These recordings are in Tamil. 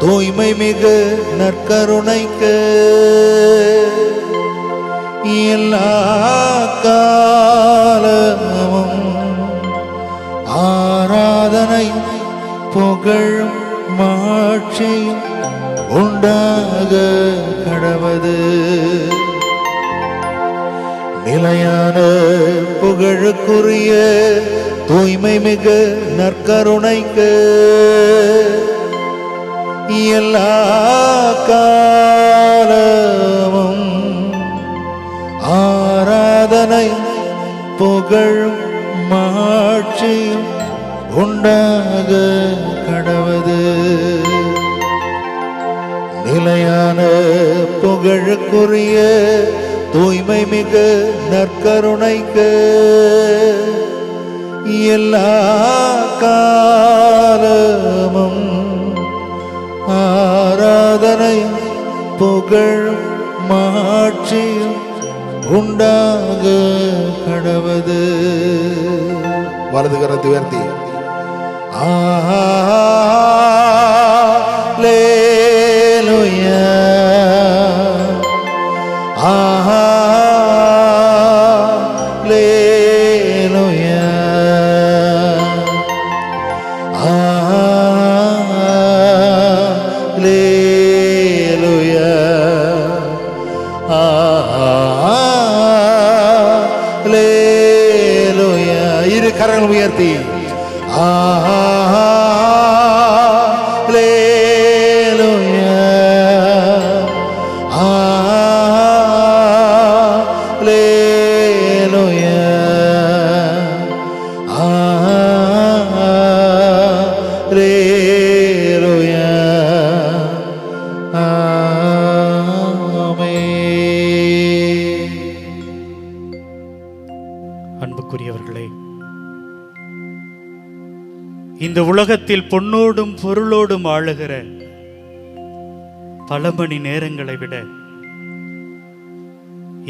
தூய்மை மிகு நற்கருணைக்கு எல்லா காலமும் ஆராதனை புகழும் மாட்சியும் உண்டாக கடவது. நிலையான புகழுக்குரிய தூய்மை மிகு நற்கருணைக்கு எல்லா காலமும் ஆராதனை புகழும் மாட்சியும் உண்டாக கடவது. நிலையான புகழுக்குரிய தூய்மை மிகு நற்கருணைக்கு எல்லா காலமும் ஆராதனை புகழும் மாட்சியும் உண்டாக கடவது. வலது கரத்தை உயர்த்தி அல்லேலூயா அல்லேலூயா அல்லேலூயா அல்லேலூயா. இரு கரங்கள் உயர்த்தி அல்லேலூயா அல்லேலூயா அல்லேலூயா. அன்புக்குரியவர்களே, இந்த உலகத்தில் பொன்னோடும் பொருளோடும் ஆளுகிற பல மணி நேரங்களை விட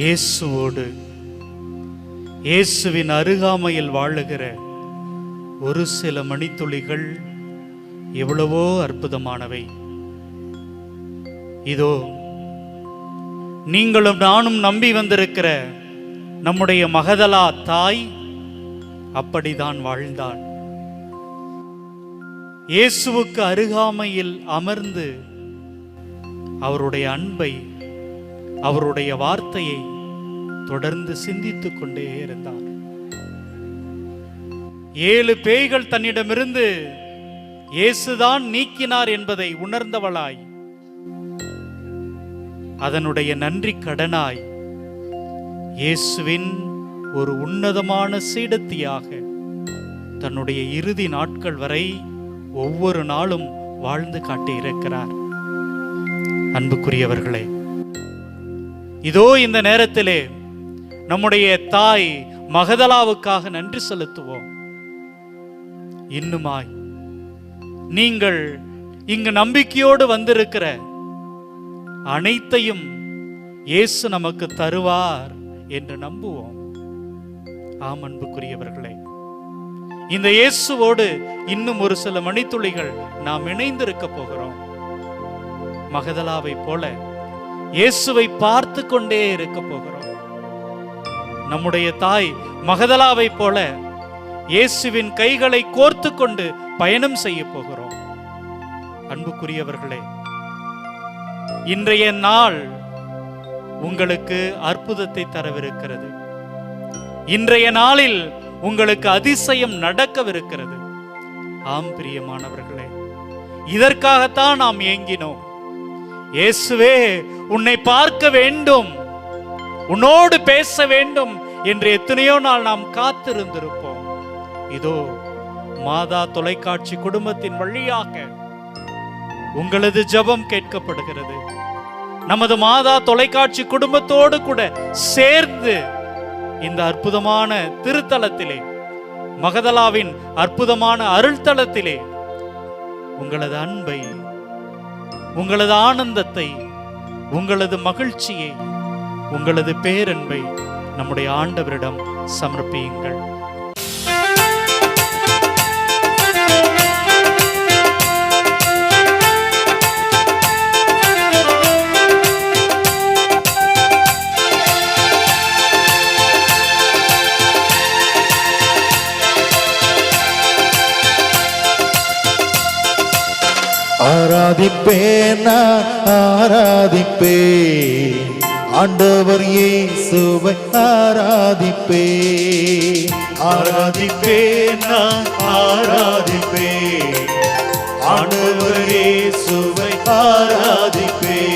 இயேசுவோடு இயேசுவின் அருகாமையில் வாழுகிற ஒரு சில மணித்துளிகள் எவ்வளவோ அற்புதமானவை. இதோ நீங்களும் நானும் நம்பி வந்திருக்கிற நம்முடைய மகதலா தாய் அப்படிதான் வாழ்ந்தாள். இயேசுவுக்கு அருகாமையில் அமர்ந்து அவருடைய அன்பை, அவருடைய வார்த்தையை தொடர்ந்து சிந்தித்துக் கொண்டே இருந்தார். 7 பேய்கள் தன்னிடமிருந்து இயேசுதான் நீக்கினார் என்பதை உணர்ந்தவளாய், அதனுடைய நன்றி கடனாய் இயேசுவின் ஒரு உன்னதமான சீடத்தியாக தன்னுடைய இறுதி நாட்கள் வரை ஒவ்வொரு நாளும் வாழ்ந்து காட்டியிருக்கிறார். அன்புக்குரியவர்களே, இதோ இந்த நேரத்திலே நம்முடைய தாய் மகதலாவுக்காக நன்றி செலுத்துவோம். இன்னுமாய் நீங்கள் இங்கு நம்பிக்கையோடு வந்திருக்கிற அனைத்தையும் இயேசு நமக்கு தருவார் என்று நம்புவோம். ஆம் அன்புக்குரியவர்களே, இந்த இயேசுவோடு இன்னும் ஒரு சில மணித்துளிகள் நாம் இணைந்திருக்க போகிறோம். மகதலாவை போல இயேசுவை பார்த்து கொண்டே இருக்க போகிறோம். நம்முடைய தாய் மகதலாவை போல இயேசுவின் கைகளை கோர்த்து கொண்டு பயணம் செய்ய போகிறோம். அன்புக்குரியவர்களே, இன்றைய நாள் உங்களுக்கு அற்புதத்தை தரவிருக்கிறது. இன்றைய நாளில் உங்களுக்கு அதிசயம் நடக்கவிருக்கிறது. ஆம் பிரியமானவர்களே, இதற்காகத்தான் நாம் ஏங்கினோம். இயேசுவே, உன்னை பார்க்க வேண்டும், உன்னோடு பேச வேண்டும் என்று எத்தனையோ நாள் நாம் காத்திருந்திருப்போம். இதோ மாதா தொலைக்காட்சி குடும்பத்தின் வழியாக உங்களது ஜெபம் கேட்கப்படுகிறது. நமது மாதா தொலைக்காட்சி குடும்பத்தோடு கூட சேர்ந்து இந்த அற்புதமான திருத்தலத்திலே, மகதலாவின் அற்புதமான அருள்தலத்திலே உங்களது அன்பை, உங்களது ஆனந்தத்தை, உங்களது மகிழ்ச்சியை, உங்களது பேரன்பை நம்முடைய ஆண்டவரிடம் சமர்ப்பியுங்கள். ஆராதிப்பேன் நான் ஆராதிப்பேன் ஆண்டவர் இயேசுவை ஆராதிப்பேன் ஆராதிப்பேன் நான் ஆராதிப்பேன் ஆண்டவர் இயேசுவை ஆராதிப்பேன்.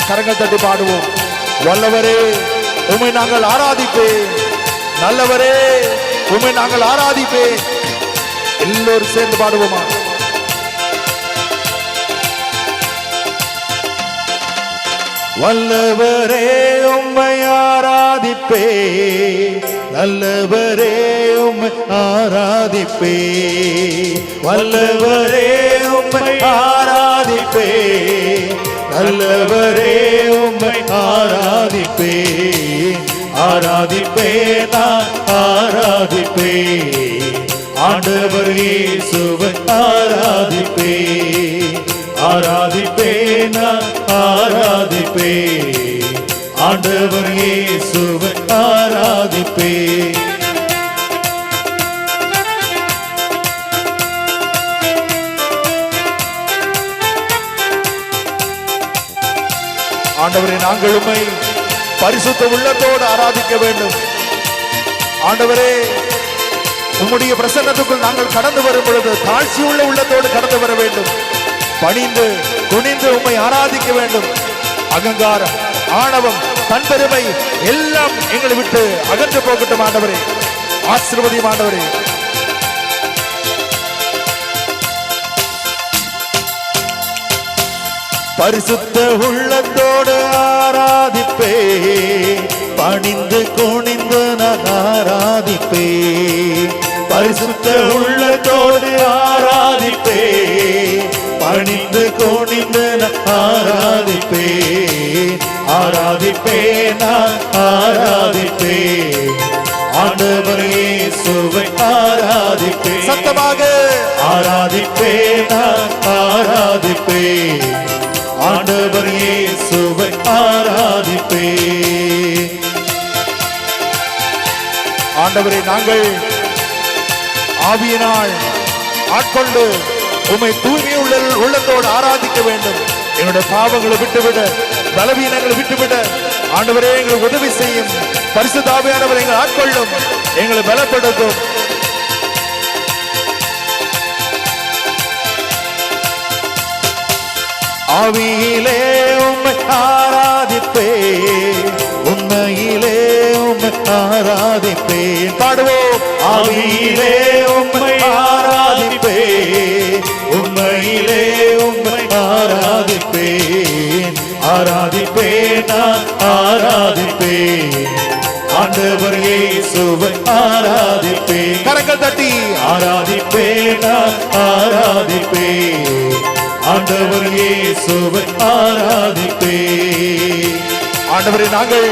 கரங்கள் தட்டி பாடுவோம். வல்லவரே உம்மை நாங்கள் ஆராதிப்பேன், நல்லவரே உம்மை நாங்கள் ஆராதிப்பேன். எல்லோரும் சேர்ந்து பாடுவோமா? வல்லவரே உம்மை ஆராதிப்பேன், நல்லவரே உம்மை ஆராதிப்பேன். வல்லவரே உம்மை ஆராதிப்பேன், நல்லவரே உம்மை ஆராதிப்பேன். ஆராதிப்பேன் நான் ஆராதிப்பேன் ஆண்டவர் இயேசுவை ஆராதிப்பேன். ஆராதிப்பேன் நான் ஆராதிப்பேன் ஆண்டவர் இயேசுவை ஆராதிப்பேன். ஆண்டவரே நாங்கள் உம்மை பரிசுத்த உள்ளத்தோடு ஆராதிக்க வேண்டும். ஆண்டவரே உம்முடைய பிரசன்னத்துக்குள் நாங்கள் கடந்து வரும் பொழுது தாழ்ச்சி உள்ள உள்ளத்தோடு கடந்து வர வேண்டும். பணிந்து குனிந்து உம்மை ஆராதிக்க வேண்டும். அகங்காரம், ஆணவம், தன்பெருமை எல்லாம் எங்களை விட்டு அகன்று போகட்டும். ஆண்டவரே ஆசீர்வதியும். ஆண்டவரே பரிசுத்த உள்ளத்தோடு ஆராதிப்பேன், பணிந்து குனிந்து நான் ஆராதிப்பேன். பரிசுத்த உள்ளத்தோடு ஆராதிப்பேன், பணிந்து குனிந்து நான் ஆராதிப்பேன். ஆராதிப்பேன் நான் ஆராதிப்பேன் ஆண்டவர் இயேசுவை ஆராதிப்பேன். சத்தமாக ஆராதிப்பேன் நான் ஆராதிப்பேன் ஆண்டவர் இயேசுவை ஆராதிப்பேன். ஆண்டவரே நாங்கள் ஆவியினால் ஆட்கொண்டு உம்மை தூய்மை உள்ளத்தோடு ஆராதிக்க வேண்டும். எங்களுடைய பாவங்களை விட்டுவிட, பலவீனங்களை விட்டுவிட ஆண்டவரே எங்களுக்கு உதவி செய்யும். பரிசுத்த ஆவியானவர் எங்களை ஆட்கொள்ளும், எங்களை பலப்படுத்தும். ஆவியிலே உம்மை ஆராதிப்பேன், உண்மையிலே உம்மை ஆராதிப்பேன். பாடுவோம். ஆவியிலே உம்மை ஆராதிப்பேன், உண்மையிலே உம்மை ஆராதிப்பேன். ஆராதிப்பேன் நான் ஆராதிப்பேன் ஆண்டவர் இயேசுவை ஆராதிப்பேன். கரங்கள் தட்டி ஆராதிப்பேன் நான் ஆராதிப்பேன் ஆண்டவர் இயேசுவை ஆராதிப்பேன். ஆண்டவரே நாங்கள்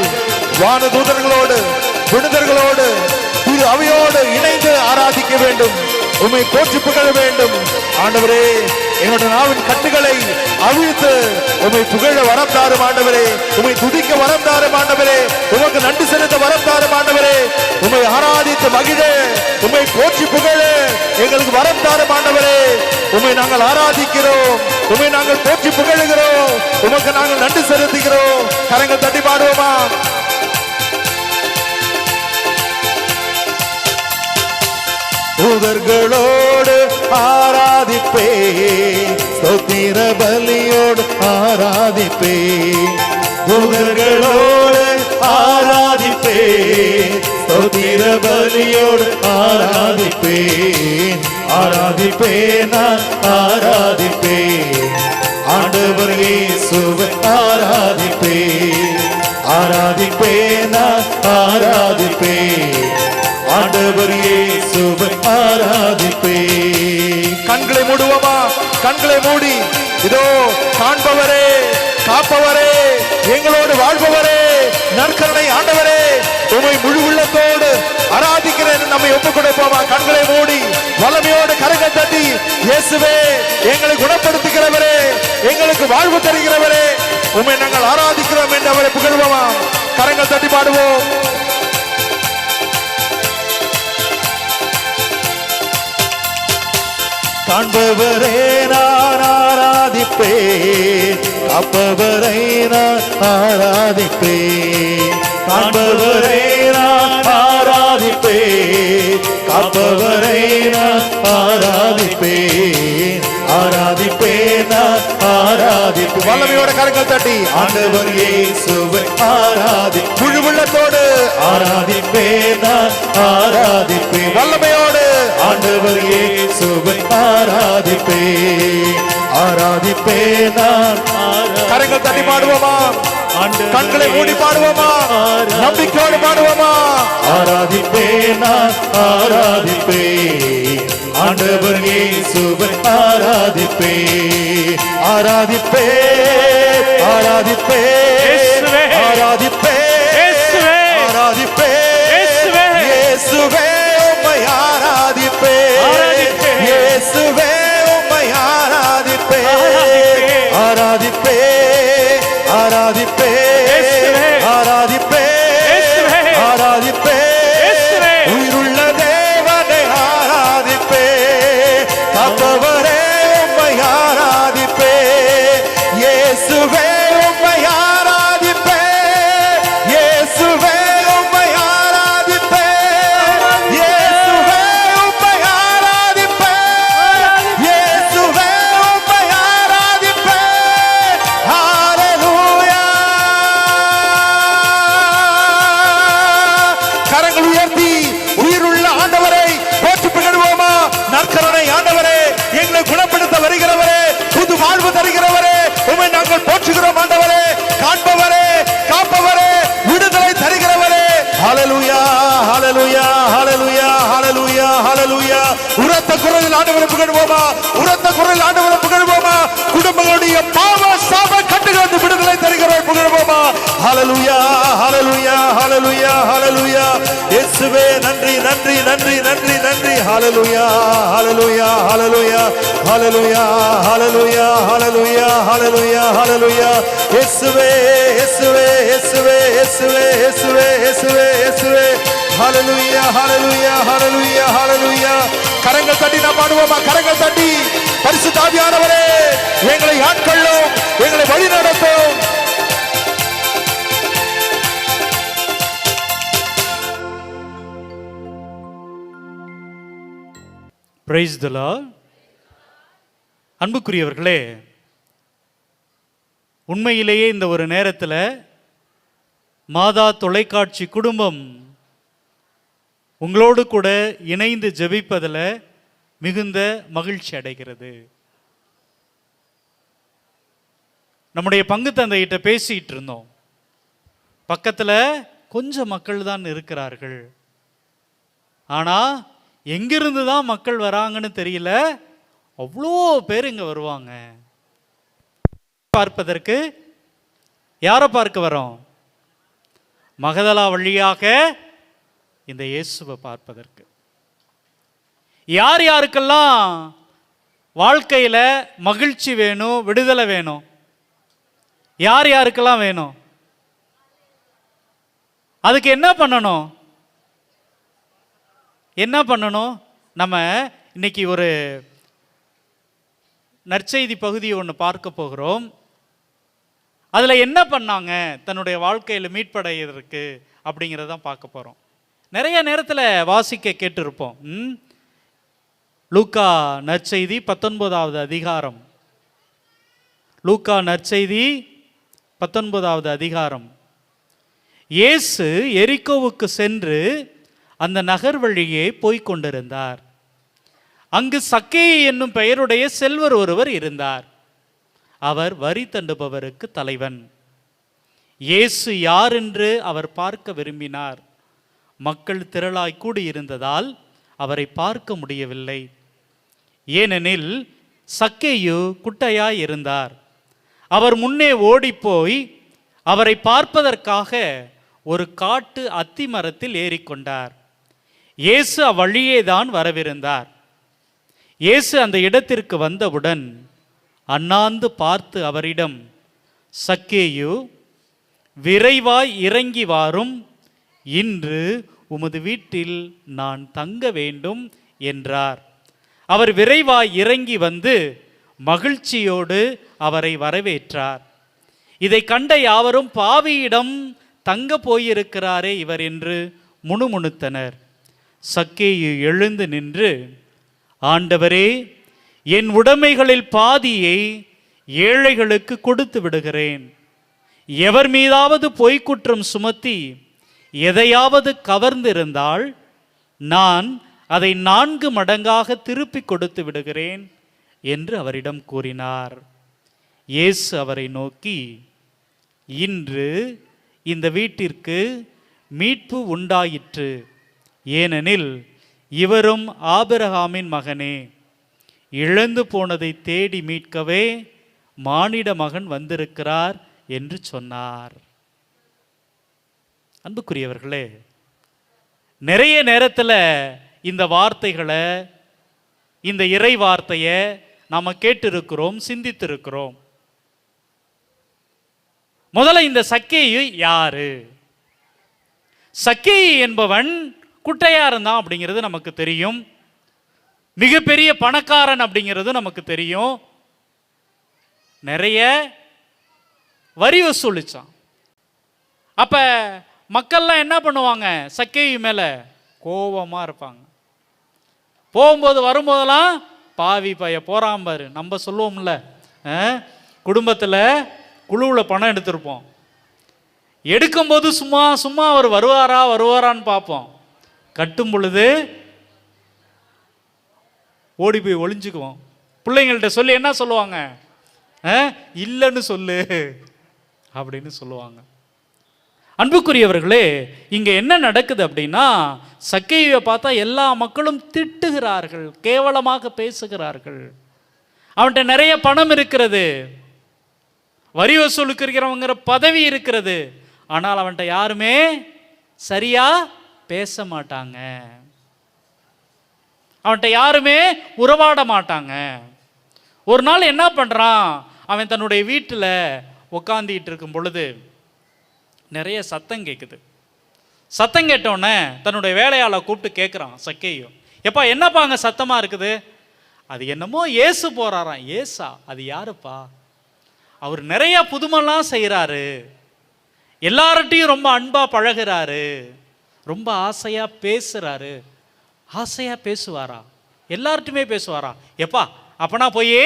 வானதூதர்களோடு புனிதர்களோடு திரு அவையோடு இணைந்து ஆராதிக்க வேண்டும். உம்மை போற்றி புகழ வேண்டும். ஆண்டவரே என்னோட நாவின் கட்டுகளை அவிழ்த்து உம்மை புகழ வரம் தாரும். ஆண்டவரே உம்மை துதிக்க வரம் தாரும். ஆண்டவரே உமக்கு நன்றி செலுத்த வரம் தாரும். ஆண்டவரே உம்மை ஆராதித்து மகிழ, உம்மை போற்றி புகழ எங்களுக்கு வரம் தாரும். ஆண்டவரே உம்மை நாங்கள் ஆராதிக்கிறோம், உம்மை நாங்கள் போற்றி புகழுகிறோம், உமக்கு நாங்கள் நன்றி செலுத்துகிறோம். கரங்கள் தட்டி பாடுவோமா? தூதர்களோடு ஆராதிப்பேன், ஸ்தோத்திர பலியோடு ஆராதிப்பேன். தூதர்களோடு ஆராதிப்பேன், ஸ்தோத்திர பலியோடு ஆராதிப்பேன். ஆராதிப்பேன் நான் ஆராதிப்பேன் ஆண்டவர் இயேசுவை ஆராதிப்பேன். ஆராதிப்பேன் நான் ஆராதிப்பேன் ஆண்டவர் இயேசுவை ஆராதிப்பேன். கண்களை மூடுவோமா? கண்களை மூடி இதோ காண்பவரே, காப்பவரே, எங்களோடு வாழ்பவரே, நற்கருணை ஆண்டவரே, உம்மை முழு உள்ளத்தோடு ஆராதிக்கிறேன் நம்மை ஒப்பு கொடுப்போமா? கண்களை மூடி வல்லமையோடு கரங்கள் தட்டி, இயேசுவே எங்களை குணப்படுத்துகிறவரே, எங்களுக்கு வாழ்வு தருகிறவரே, உம்மை நாங்கள் ஆராதிக்கிறோம் என்று அவரை புகழ்வோமா? கரங்கள் தட்டி பாடுவோம். காண்பவரே நான் ஆராதிப்பேன், காப்பவரை நான் ஆராதிப்பேன். காண்பவரை நான் ஆராதிப்பேன், காப்பவரை நான் ஆராதிப்பேன். ஆராதிப்பேன் நான் ஆராதிப்பேன். வல்லமையோட கரங்கள் தட்டி ஆண்டவர் இயேசுவை ஆராதி முழு உள்ளத்தோடு ஆராதிப்பேன் நான் ஆராதிப்பேன். வல்லமையோடு ஆண்டவர் இயேசுவை ஆராதிப்பேன், ஆராதிப்பேன் நான். கரங்கள் தட்டி பாடுவோமா? கண்களை மூடி பாடுவோமா? நம்பிக்கையோடு பாடுவோமா? ஆராதிப்பேன் நான் ஆராதிப்பேன், ஆண்டவர் இயேசுவை ஆராதிப்பேன். ஆராதிப்பேன், ஆராதிப்பேன், ஆராதிப்பேன், ஆராதிப்பேன். இயேசுவே உம்மை ஆராதிப்பேன், இயேசுவே உம்மை ஆராதிப்பேன். ஆராதிப்பேன், ஆராதிப்பேன், ஆராதிப்பேன், ஆராதிப்பேன். உயிருள்ள தேவனை ஆராதிப்பேன், காப்பவரே உம்மை ஆராதிப்பேன். இயேசுவே உம்மை ஆராதிப்பேன், இயேசுவே உம்மை ஆராதிப்பேன், இயேசுவே உம்மை ஆராதிப்பேன், இயேசுவே உம்மை ஆராதிப்பேன். ஹalleluya. கரங்கள் உயர்த்தி உயிருள்ள ஆண்டவரை போற்றி புகழ்வோமா? நற்கருணை ஆண்டவரே, எங்களை குணப்படுத்த வருகிறவரே, புது வாழ்வு தருகிறவரே, உம்மை நாங்கள் போற்றுகிறோம் ஆண்டவரே. காண்பவரே, காப்பவரே, விடுதலை தருகிறவரே. ஹalleluya, ஹalleluya, ஹalleluya, ஹalleluya, ஹalleluya. உரத்த குரலில் ஆண்டவரை புகழ்வோமா? உரத்த குரலில் ஆண்டவரை புகழ்வோமா? குடும்பங்களுடைய பாவ சாப கட்டுகளிலிருந்து விடுதலை தருகிறவரை புகழ்வோமா? ஹalleluya, ஹalleluya, ஹalleluya, ஹalleluya. இயேசுவே நன்றி, நன்றி, நன்றி, நன்றி, நன்றி. ஹalleluya, ஹalleluya, ஹalleluya, ஹalleluya, ஹalleluya, ஹalleluya, ஹalleluya, ஹalleluya. இயேசுவே, இயேசுவே, இயேசுவே, இயேசுவே, இயேசுவே, இயேசுவே, இயேசுவே. ஹalleluya, ஹalleluya, ஹalleluya, ஹalleluya. கரங்கள் தட்டி நாம் பாடுவோமா? கரங்கள் தட்டி, பரிசுத்த ஆவியானவரே எங்களை ஆட்கொள்ளும், எங்களை வழி நடத்தும். Price the Lord. அன்புக்குரியவர்களே, உண்மையிலேயே இந்த ஒரு நேரத்தில் மாதா தொலைக்காட்சி குடும்பம் உங்களோடு கூட இணைந்து ஜெபிப்பதில் மிகுந்த மகிழ்ச்சி அடைகிறது. நம்முடைய பங்கு தந்தையிட்ட பேசிகிட்டு இருந்தோம். பக்கத்தில் கொஞ்சம் மக்கள் தான் இருக்கிறார்கள், ஆனால் எங்கிருந்து தான் மக்கள் வராங்கன்னு தெரியல, அவ்வளோ பேர் இங்கே வருவாங்க. பார்ப்பதற்கு யாரை பார்க்க வரோம்? மகதலா வழியாக இந்த இயேசுவை பார்ப்பதற்கு. யார் யாருக்கெல்லாம் வாழ்க்கையில் மகிழ்ச்சி வேணும், விடுதலை வேணும்? யார் யாருக்கெல்லாம் வேணும்? அதுக்கு என்ன பண்ணணும்? என்ன பண்ணணும்? நம்ம இன்னைக்கு ஒரு நற்செய்தி பகுதியை ஒன்று பார்க்க போகிறோம். அதில் என்ன பண்ணாங்க தன்னுடைய வாழ்க்கையில் மீட்படைவதற்கு அப்படிங்கிறதான் பார்க்க போகிறோம். நிறைய நேரத்தில் வாசிக்க கேட்டிருப்போம். லூக்கா நற்செய்தி 19வது அதிகாரம். லூக்கா நற்செய்தி 19வது அதிகாரம். இயேசு எரிகோவுக்கு சென்று அந்த நகர் வழியே போய்க் கொண்டிருந்தார். அங்கு சக்கேயு என்னும் பெயருடைய செல்வர் ஒருவர் இருந்தார். அவர் வரி தண்டுபவருக்கு தலைவன். இயேசு யார் என்று அவர் பார்க்க விரும்பினார். மக்கள் திரளாய் கூடியிருந்ததால் அவரை பார்க்க முடியவில்லை. ஏனெனில் சக்கேயு குட்டையாய் இருந்தார். அவர் முன்னே ஓடிப்போய் அவரை பார்ப்பதற்காக ஒரு காட்டு அத்தி மரத்தில் ஏறிக்கொண்டார். இயேசு அவ்வழியே தான் வரவிருந்தார். இயேசு அந்த இடத்திற்கு வந்தவுடன் அண்ணாந்து பார்த்து அவரிடம், சக்கேயு, விரைவாய் இறங்கி வாரும், இன்று உமது வீட்டில் நான் தங்க வேண்டும் என்றார். அவர் விரைவாய் இறங்கி வந்து மகிழ்ச்சியோடு அவரை வரவேற்றார். இதை கண்ட யாவரும், பாவியிடம் தங்க போயிருக்கிறாரே இவர் என்று முணுமுணுத்தனர். சக்கேயு எழுந்து நின்று, ஆண்டவரே, என் உடைமைகளில் பாதியை ஏழைகளுக்கு கொடுத்து விடுகிறேன். எவர் மீதாவது பொய்க்குற்றம் சுமத்தி எதையாவது கவர்ந்திருந்தால் நான் அதை 4 மடங்காக திருப்பி கொடுத்து விடுகிறேன் என்று அவரிடம் கூறினார். இயேசு அவரை நோக்கி, இன்று இந்த வீட்டிற்கு மீட்பு உண்டாயிற்று, ஏனெனில் இவரும் ஆபிரகாமின் மகனே. இழந்து போனதை தேடி மீட்கவே மானிட மகன் வந்திருக்கிறார் என்று சொன்னார். அன்புக்குரியவர்களே, நிறைய நேரத்தில் இந்த வார்த்தைகளை, இந்த இறை வார்த்தையை நாம் கேட்டிருக்கிறோம், சிந்தித்திருக்கிறோம். முதல்ல இந்த சக்கேயு யாரு? சக்கேயு என்பவன் குட்டையா இருந்தான் அப்படிங்கிறது நமக்கு தெரியும். மிகப்பெரிய பணக்காரன் அப்படிங்கிறது நமக்கு தெரியும். நிறைய வரி வசூலிச்சான். அப்ப மக்கள்லாம் என்ன பண்ணுவாங்க? சக்கேயு மேல கோபமா இருப்பாங்க. போகும்போது வரும்போதெல்லாம், பாவி பைய போறான் பாரு. நம்ம சொல்லுவோம்ல, குடும்பத்தில் குழுவில் பணம் எடுத்திருப்போம். எடுக்கும்போது சும்மா சும்மா அவர் வருவாரான்னு பார்ப்போம். கட்டும் பொழுது ஓடி போய் ஒளிஞ்சுக்குவோம். பிள்ளைங்கள்ட்ட சொல்லி என்ன சொல்லுவாங்க? இல்லைன்னு சொல்லு அப்படின்னு சொல்லுவாங்க. அன்புக்குரியவர்களே, இங்க என்ன நடக்குது அப்படின்னா, சக்கேயுவை பார்த்தா எல்லா மக்களும் திட்டுகிறார்கள், கேவலமாக பேசுகிறார்கள். அவன்கிட்ட நிறைய பணம் இருக்கிறது, வரி வசூலுக்குறவங்கிற பதவி இருக்கிறது. ஆனால் அவன்கிட்ட யாருமே சரியா பேச மாட்டாங்க, அவன்கிட்ட யாருமே உறவாட மாட்டாங்க. ஒரு நாள் என்ன பண்றான்? அவன் தன்னுடைய வீட்டில் உட்காந்துட்டு இருக்கும் பொழுது நிறைய சத்தம் கேட்குது. சத்தம் கேட்டோடனே தன்னுடைய வேலையாளை கூப்பிட்டு கேட்குறான் சக்கேயு, எப்பா என்னப்பா அங்கே சத்தமாக இருக்குது? அது என்னமோ இயேசு போறாராம். ஏசா? அது யாருப்பா? அவர் நிறைய புதுமெல்லாம் செய்கிறாரு, எல்லார்ட்டையும் ரொம்ப அன்பாக பழகிறாரு, ரொம்ப ஆசையாக பேசுகிறாரு. ஆசையாக பேசுவாரா? எல்லார்ட்டுமே பேசுவாரா? எப்பா அப்பனா போய்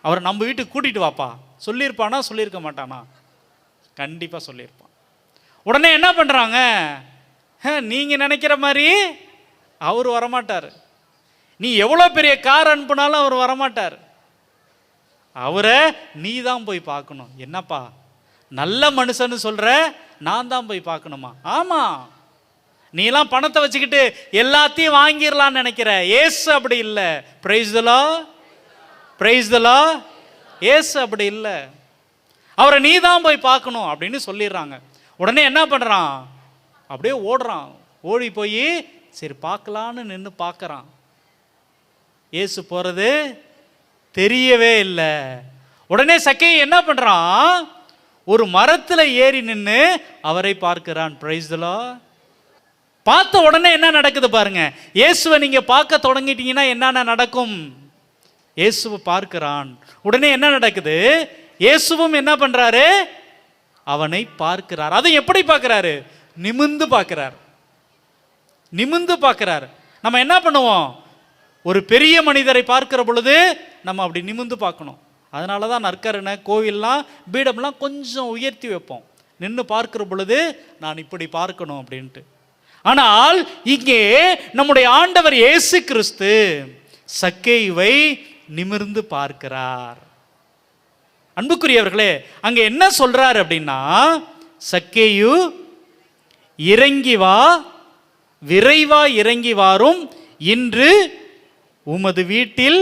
அவரை நம்ம வீட்டுக்கு கூட்டிகிட்டு வாப்பா. சொல்லியிருப்பானா? சொல்லியிருக்க மாட்டானா? கண்டிப்பாக சொல்லியிருப்பான். உடனே என்ன பண்ணுறாங்க? நீங்கள் நினைக்கிற மாதிரி அவர் வரமாட்டார். நீ எவ்வளோ பெரிய கார் அனுப்புனாலும் அவர் வரமாட்டார். அவரை நீ தான் போய் பார்க்கணும். என்னப்பா நல்ல மனுஷன்னு சொல்கிற, நான் தான் போய் பார்க்கணுமா? ஆமாம், நீலாம் பணத்தை வச்சுக்கிட்டு எல்லாத்தையும் வாங்கிடலான்னு நினைக்கிற. ஏசு அப்படி இல்லை. Praise the Lord, praise the Lord. ஏசு அப்படி இல்லை. அவரை நீ தான் போய் பார்க்கணும் அப்படின்னு சொல்லிடுறாங்க. உடனே என்ன பண்ணுறான்? அப்படியே ஓடுறான். ஓடி போய் சரி பார்க்கலான்னு நின்று பார்க்குறான். ஏசு போகிறது தெரியவே இல்லை. உடனே சக்கேயு என்ன பண்ணுறான்? ஒரு மரத்தில் ஏறி நின்று அவரை பார்க்கிறான். Price the Lord. பார்த்த உடனே என்ன நடக்குது பாருங்க. இயேசுவை நீங்க பார்க்க தொடங்கிட்டீங்கன்னா என்னென்ன நடக்கும்? இயேசுவை பார்க்கிறான். உடனே என்ன நடக்குது? இயேசுவும் என்ன பண்றாரு? அவனை பார்க்கிறார். அது எப்படி பார்க்கிறாரு? நிமிர்ந்து பார்க்கிறார். நிமிர்ந்து பார்க்கிறார். நம்ம என்ன பண்ணுவோம்? ஒரு பெரிய மனிதரை பார்க்கிற பொழுது நம்ம அப்படி நிமிர்ந்து பார்க்கணும். அதனால தான் நற்கருணை கோவில்லாம் பீடம்லாம் கொஞ்சம் உயர்த்தி வைப்போம். நின்று பார்க்கிற பொழுது நான் இப்படி பார்க்கணும் அப்படின்ட்டு. ஆனால் இங்கே நம்முடைய ஆண்டவர் இயேசு கிறிஸ்து சக்கேயுவை நிமிர்ந்து பார்க்கிறார். அன்புக்குரியவர்களே, அங்க என்ன சொல்றார் அப்படின்னா, சக்கேயு இறங்கி வா, விரைவா இறங்கி வாரும், இன்று உமது வீட்டில்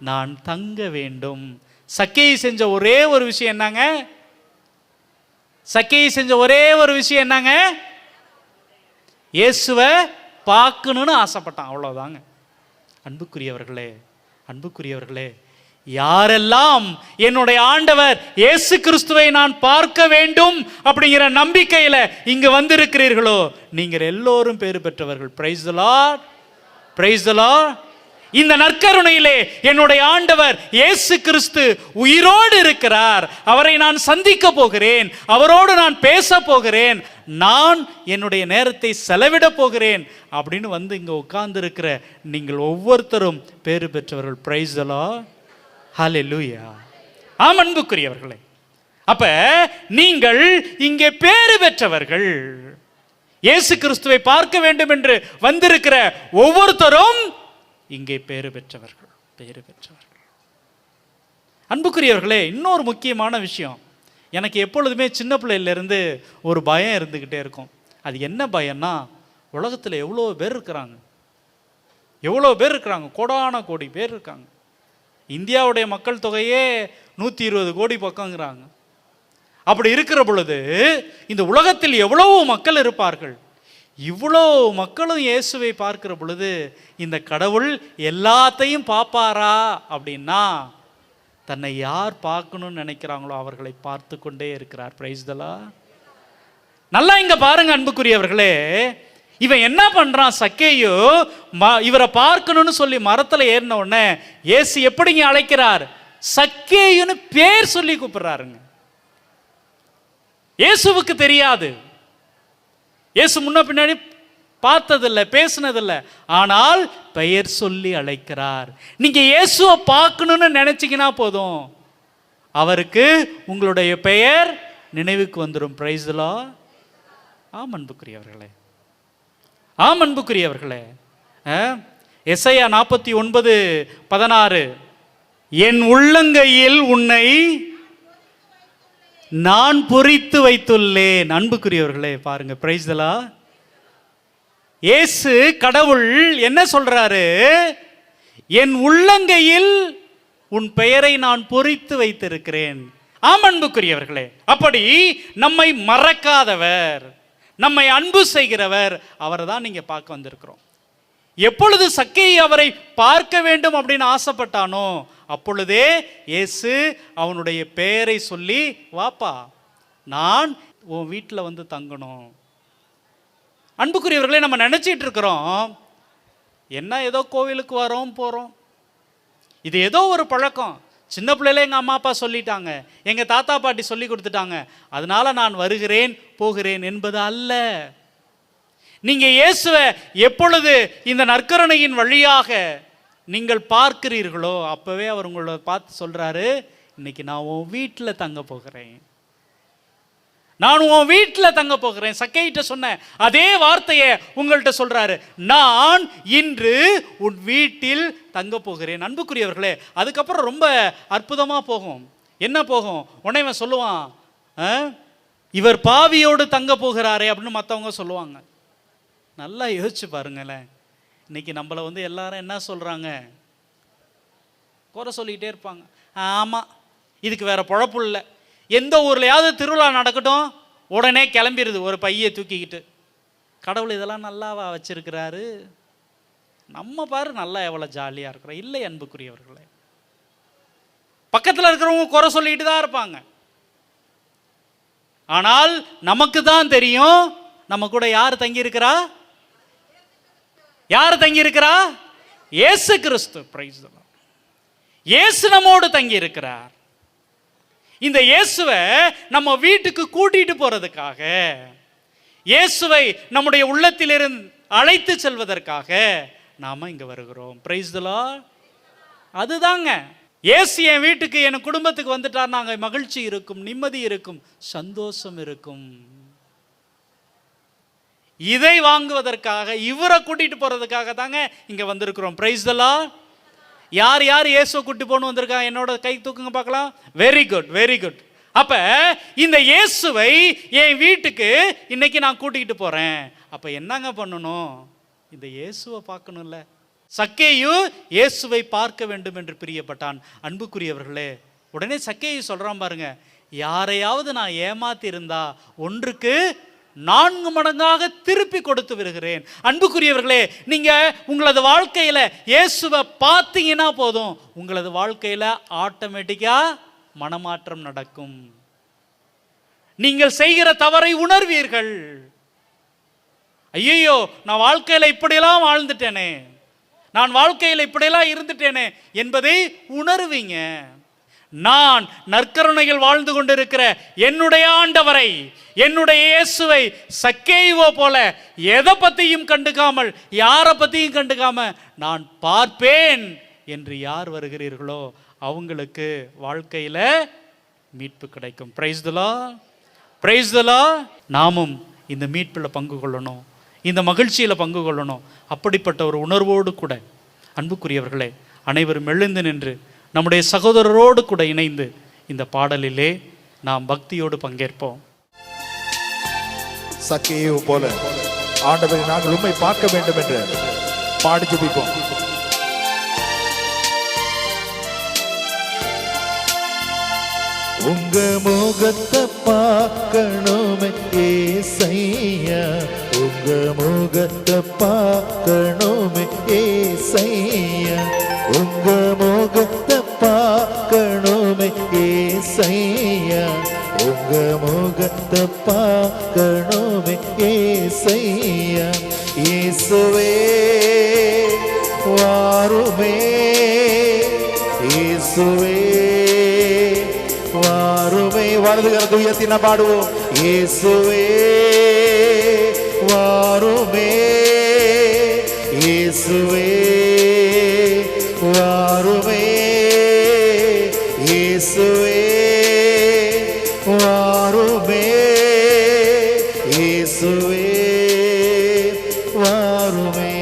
நான் தங்க வேண்டும். சக்கேயு செஞ்ச ஒரே ஒரு விஷயம் என்னங்க? சக்கேயு செஞ்ச ஒரே ஒரு விஷயம் என்னங்க? இயேசுவை பார்க்கணும்னு ஆசைப்பட்டான், அவ்வளோதாங்க. அன்புக்குரியவர்களே, அன்புக்குரியவர்களே, யாரெல்லாம் என்னுடைய ஆண்டவர் இயேசு கிறிஸ்துவை நான் பார்க்க வேண்டும் அப்படிங்கிற நம்பிக்கையில இங்க வந்திருக்கிறீர்களோ, நீங்கள் எல்லோரும் பேறு பெற்றவர்கள். Price the Lord, praise the Lord. இந்த நற்கருணையிலே என்னுடைய ஆண்டவர் இயேசு கிறிஸ்து உயிரோடு இருக்கிறார். அவரை நான் சந்திக்க போகிறேன், அவரோடு நான் பேச போகிறேன், நான் என்னுடைய நேரத்தை செலவிட போகிறேன் அப்படின்னு வந்து இங்க உட்கார்ந்து இருக்கிற நீங்கள் ஒவ்வொருத்தரும் பேறு பெற்றவர்கள். பிரைஸ் தி லார்ட், ஹல்லேலூயா. ஆம் அன்புக்குரியவர்களே, அப்ப நீங்கள் இங்கே பேறு பெற்றவர்கள். இயேசு கிறிஸ்துவை பார்க்க வேண்டும் என்று வந்திருக்கிற ஒவ்வொருத்தரும் இங்கே பேறு பெற்றவர்கள், பேறு பெற்றவர்கள். அன்புக்குரியவர்களே, இன்னொரு முக்கியமான விஷயம், எனக்கு எப்பொழுதுமே சின்ன பிள்ளையிலேருந்து ஒரு பயம் இருந்துக்கிட்டே இருக்கும். அது என்ன பயம்னா, உலகத்தில் எவ்வளோ பேர் இருக்கிறாங்க, எவ்வளோ பேர் இருக்கிறாங்க, கோடான கோடி பேர் இருக்காங்க. இந்தியாவுடைய மக்கள் தொகையே 120 கோடி பக்கங்கிறாங்க. அப்படி இருக்கிற பொழுது இந்த உலகத்தில் எவ்வளவு மக்கள் இருப்பார்கள். இவ்வளோ மக்களும் இயேசுவை பார்க்கிற பொழுது இந்த கடவுள் எல்லாத்தையும் பார்ப்பாரா அப்படின்னா, தன்னை யார் பார்க்கணும்னு நினைக்கிறாங்களோ அவர்களை பார்த்து கொண்டே இருக்கிறார். Price the Lord. நல்லா இங்க பாருங்க அன்புக்குரியவர்களே, இவன் என்ன பண்றான், சக்கேயு இவரை பார்க்கணும்னு சொல்லி மரத்துல ஏறின உடனே இயேசு எப்படிங்க அழைக்கிறார், சக்கேயுன்னு பேர் சொல்லி கூப்பிடுறாருங்க. இயேசுவுக்கு தெரியாது, இயேசு முன்ன பின்னாடி பார்த்ததில்லை, பேசினதில்லை, ஆனால் பெயர் சொல்லி அழைக்கிறார். நீங்க இயேசுவை பார்க்கணும்னு நினைச்சீங்கன்னா போதும், அவருக்கு உங்களுடைய பெயர் நினைவுக்கு வந்துடும். Price the Lord. ஆம் அன்புக்குரியவர்களே, ஆம் அன்புக்குரியவர்களே, எசையா 49:16, என் உள்ளங்கையில் உன்னை நான் பொறித்து வைத்துள்ளேன். அன்புக்குரியவர்களே பாருங்க, பிரைஸ் தி லார்ட். இயேசு கடவுள் என்ன சொல்றாரு, என் உள்ளங்கையில் உன் பெயரை நான் பொறித்து வைத்திருக்கிறேன். ஆம் அன்புக்குரியவர்களே, அப்படி நம்மை மறக்காதவர், நம்மை அன்பு செய்கிறவர், அவரை தான் நீங்க பார்க்க வந்திருக்கிறோம். எப்பொழுது சக்கேயு அவரை பார்க்க வேண்டும் அப்படின்னு ஆசைப்பட்டானோ அப்பொழுதே இயேசு அவனுடைய பெயரை சொல்லி, வாப்பா நான் உன் வீட்டில் வந்து தங்கணும். அன்புக்குரியவர்களே, நம்ம நினைச்சிட்டு இருக்கிறோம் என்ன ஏதோ கோவிலுக்கு வரோம் போறோம், இது ஏதோ ஒரு பழக்கம், சின்ன பிள்ளையில எங்கள் அம்மா அப்பா சொல்லிட்டாங்க, எங்கள் தாத்தா பாட்டி சொல்லி கொடுத்துட்டாங்க, அதனால நான் வருகிறேன் போகிறேன் என்பது அல்ல. நீங்க இயேசுவை எப்பொழுது இந்த நற்கருணையின் வழியாக நீங்கள் பார்க்கிறீர்களோ அப்பவே அவர் உங்களை பார்த்து சொல்றாரு, இன்னைக்கு நான் உன் வீட்டில் தங்க போகிறேன், நான் உன் வீட்டில் தங்க போகிறேன். சக்கேயிட்ட சொன்ன அதே வார்த்தையை உங்கள்கிட்ட சொல்றாரு, நான் இன்று உன் வீட்டில் தங்க போகிறேன். அன்புக்குரியவர்களே, அதுக்கப்புறம் ரொம்ப அற்புதமா போகும். என்ன போகும், உடனே சொல்லுவான், இவர் பாவியோடு தங்க போகிறாரே அப்படின்னு மற்றவங்க சொல்லுவாங்க. நல்லா யோசிச்சு பாருங்களேன், இன்னைக்கு நம்மளை வந்து எல்லாரும் என்ன சொல்றாங்க, குறை சொல்லிக்கிட்டே இருப்பாங்க. ஆமாம், இதுக்கு வேற பொழப்பு இல்லை, எந்த ஊர்லையாவது திருவிழா நடக்கட்டும் உடனே கிளம்பிடுது ஒரு பையை தூக்கிக்கிட்டு. கடவுள் இதெல்லாம் நல்லாவா வச்சிருக்கிறாரு, நம்ம பாரு நல்லா எவ்வளோ ஜாலியாக இருக்கிறோம். இல்லை அன்புக்குரியவர்களே, பக்கத்தில் இருக்கிறவங்க குறை சொல்லிட்டு தான் இருப்பாங்க. ஆனால் நமக்கு தான் தெரியும் நம்ம கூட யார் தங்கி இருக்கிறா, யார் தங்கி இருக்கிறா, இயேசு கிறிஸ்து. Price the Lord. இயேசு நம்மோடு தங்கி இருக்கிறார். இந்த இயேசுவை நம்ம வீட்டுக்கு கூட்டிட்டு போறதுக்காக, இயேசுவை நம்முடைய உள்ளத்திலிருந்து அழைத்து செல்வதற்காக நாம இங்க வருகிறோம். Price the Lord. அதுதாங்க, இயேசு என் வீட்டுக்கு என் குடும்பத்துக்கு வந்துட்டார், நாங்க மகிழ்ச்சி இருக்கும், நிம்மதி இருக்கும், சந்தோஷம் இருக்கும். இதை வாங்குவதற்காக, இவரை கூட்டிட்டு போறதுக்காக தாங்க இங்க வந்திருக்கிறோம். Price the Lord. யார் யார் இயேசுவை கூட்டி போன்னு வந்திருக்காங்க, என்னோட கை தூக்குங்க பார்க்கலாம். Very good, very good. அப்ப இந்த இயேசுவை என் வீட்டுக்கு இன்னைக்கு நான் கூட்டிகிட்டு போறேன். அப்ப என்னங்க பண்ணணும், இந்த இயேசுவை பார்க்கணும்ல. சக்கேயு இயேசுவை பார்க்க வேண்டும் என்று பிரியப்பட்டான். அன்புக்குரியவர்களே, உடனே சக்கேயு சொல்றான் பாருங்க, யாரையாவது நான் ஏமாத்தி இருந்தா ஒன்றுக்கு 4 மடங்காக திருப்பி கொடுத்து வருகிறேன். அன்புக்குரியவர்களே, நீங்க உங்களது வாழ்க்கையில இயேசுவை பார்த்தீங்கன்னா போதும், உங்களது வாழ்க்கையில ஆட்டோமேட்டிக்கா மனமாற்றம் நடக்கும். நீங்கள் செய்கிற தவறை உணர்வீர்கள். ஐயோ, நான் வாழ்க்கையில இப்படியெல்லாம் வாழ்ந்துட்டேனே, நான் வாழ்க்கையில் இப்படியெல்லாம் இருந்துட்டேனே என்பதை உணர்வீங்க. நான் நற்கருணையில் வாழ்ந்து கொண்டிருக்கிற என்னுடைய ஆண்டவரை, என்னுடைய இயேசுவை சக்கேயுவை போல எதை பற்றியும் கண்டுக்காமல், யாரை பற்றியும் கண்டுக்காம நான் பார்ப்பேன் என்று யார் வருகிறீர்களோ அவங்களுக்கு வாழ்க்கையில் மீட்பு கிடைக்கும். Price the Lord, praise the Lord. நாமும் இந்த மீட்பில் பங்கு கொள்ளணும், இந்த மகிழ்ச்சியில் பங்கு கொள்ளணும். அப்படிப்பட்ட ஒரு உணர்வோடு கூட அன்புக்குரியவர்களே, அனைவரும் எழுந்து நின்று நம்முடைய சகோதரரோடு கூட இணைந்து இந்த பாடலிலே நாம் பக்தியோடு பங்கேற்போம். சக்கேயு போல ஆண்டவரை நாங்கள் உம்மை பார்க்க வேண்டும் என்று பாடி ஜெபிப்போம். உங்க முகத்தை பார்க்கணுமே ஏசையா, உங்க முகத்தை பார்க்கணுமே ஏசையா, உங்க முகத்தை பார்க்கணுமே ஏசையா, உங்க முகத்தை பார்க்கணுமே ஏசையா. இயேசுவே வாருமே, இயேசுவே வாருமே. வலதுகரத்தை உயர்த்தி நாம் பாடுவோம். இயேசுவே வாருமே, இயேசுவே வாருமே, இயேசுவே வாருமே, இயேசுவே வாருமே.